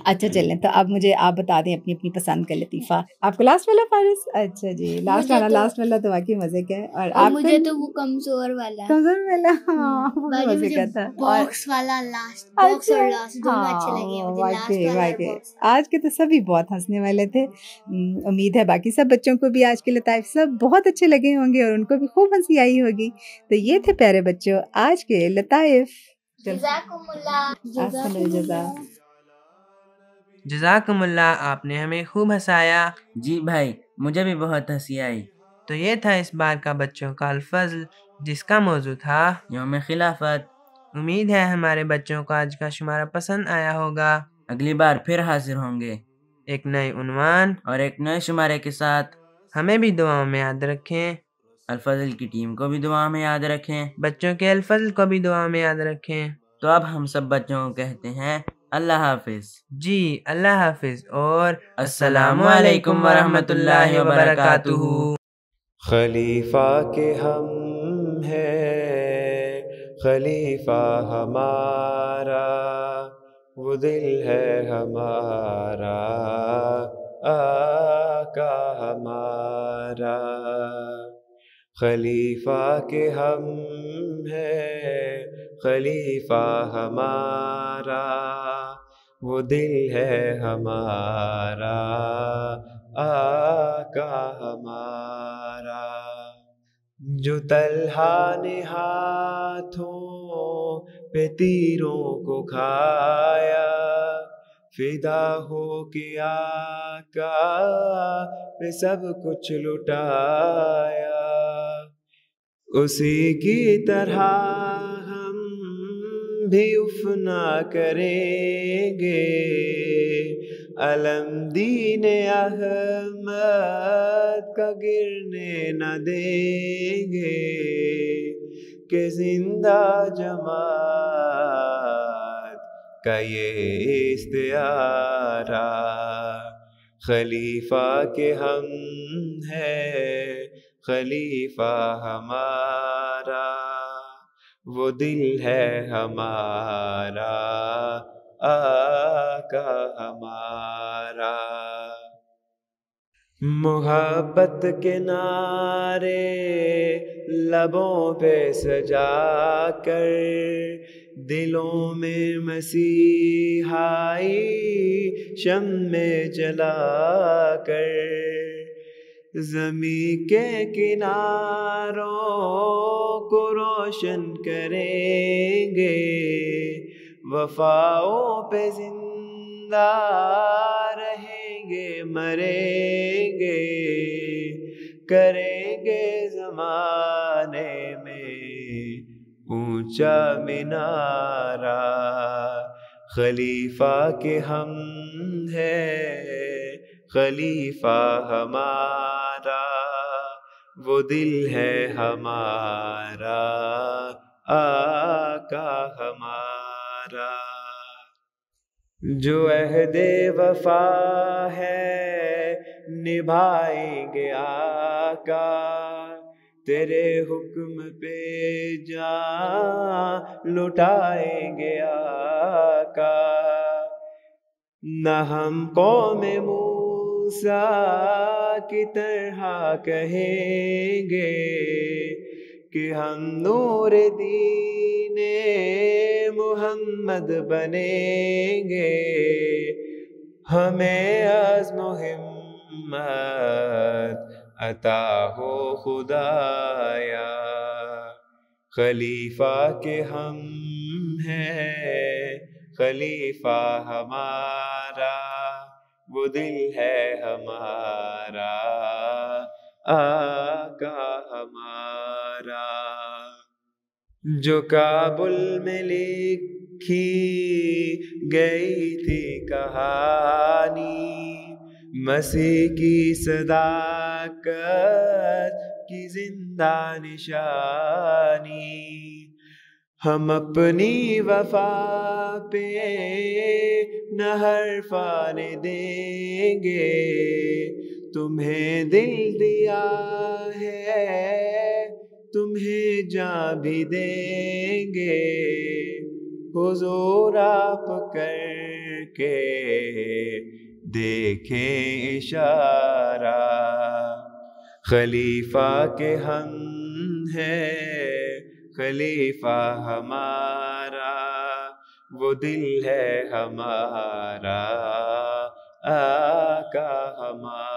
اچھا چلیں تو اب مجھے آپ بتا دیں اپنی اپنی پسند کا لطیفہ۔ آپ کو لاسٹ والا فارس؟ اچھا جی لاسٹ والا تو واقعی مزے کا ہے۔ اور آپ مجھے تو وہ کمزور والا ہاں وہ مزے کا تھا۔ باکس والا لاسٹ، باکس اور لاسٹ دونوں اچھے لگے مجھے، لاسٹ والا۔ آج کے تو سبھی بہت ہنسنے والے تھے۔ امید ہے باقی سب بچوں کو بھی آج کے لطائف سب بہت اچھے لگے ہوں گے اور ان کو بھی خوب ہنسی آئی ہوگی۔ تو یہ تھے پیارے بچوں آج کے لطائف۔ جزاکم اللہ۔ جزاکم اللہ، آپ نے ہمیں خوب ہنسایا۔ جی بھائی مجھے بھی بہت ہنسی آئی۔ تو یہ تھا اس بار کا بچوں کا الفضل جس کا موضوع تھا یوم خلافت۔ امید ہے ہمارے بچوں کو آج کا شمارہ پسند آیا ہوگا۔ اگلی بار پھر حاضر ہوں گے ایک نئے عنوان اور ایک نئے شمارے کے ساتھ۔ ہمیں بھی دعاؤں میں یاد رکھیں، الفضل کی ٹیم کو بھی دعا میں یاد رکھیں، بچوں کے الفضل کو بھی دعا میں یاد رکھیں۔ تو اب ہم سب بچوں کو کہتے ہیں اللہ حافظ۔ جی اللہ حافظ اور السلام علیکم ورحمۃ اللہ وبرکاتہ۔ خلیفہ کے ہم ہیں، خلیفہ ہمارا وہ دل ہے ہمارا، آقا ہمارا۔ خلیفہ کے ہم ہیں، خلیفہ ہمارا وہ دل ہے ہمارا، آقا ہمارا۔ جو طلحہ نے ہاتھوں پہ تیروں کو کھایا، فدا ہو کے آقا پہ سب کچھ لٹایا، اسی کی طرح ہم بھی اف نہ کریں گے، علم دین احمد کا گرنے نہ دیں گے، کہ زندہ جماعت کا یہ استعارہ، خلیفہ کے ہم ہیں، خلیفہ ہمارا وہ دل ہے ہمارا، آقا ہمارا۔ محبت کے نعرے لبوں پہ سجا کر، دلوں میں مسیحائی شمع جلا کر، زمین کے کناروں کو روشن کریں گے، وفاؤں پہ زندہ رہیں گے، مریں گے، کریں گے زمانے میں اونچا مینارہ، خلیفہ کے ہم ہیں، خلیفہ ہمارا وہ دل ہے ہمارا، آقا ہمارا۔ جو عہد وفا ہے نبھائیں گے آقا، تیرے حکم پہ جان لٹائیں گے آقا۔ نہ ہم قوم موسیٰ کی طرح کہیں گے کہ ہم نور دین محمد بنیں گے، ہمیں عزم و ہمت عطا ہو خدایا۔ خلیفہ کے ہم ہیں، خلیفہ ہمارا، وہ دل ہے ہمارا، آقا ہمارا۔ جو کابل میں لکھی گئی تھی کہانی، مسیح کی صداقت کی زندہ نشانی، ہم اپنی وفا پہ نہ حرف آنے دیں گے، تمہیں دل دیا ہے تمہیں جاں بھی دیں گے، حضور آپ کر کے دیکھیں اشارہ۔ خلیفہ کے ہم ہیں، خلیفہ ہمارا، وہ دل ہے ہمارا، آقا ہمارا۔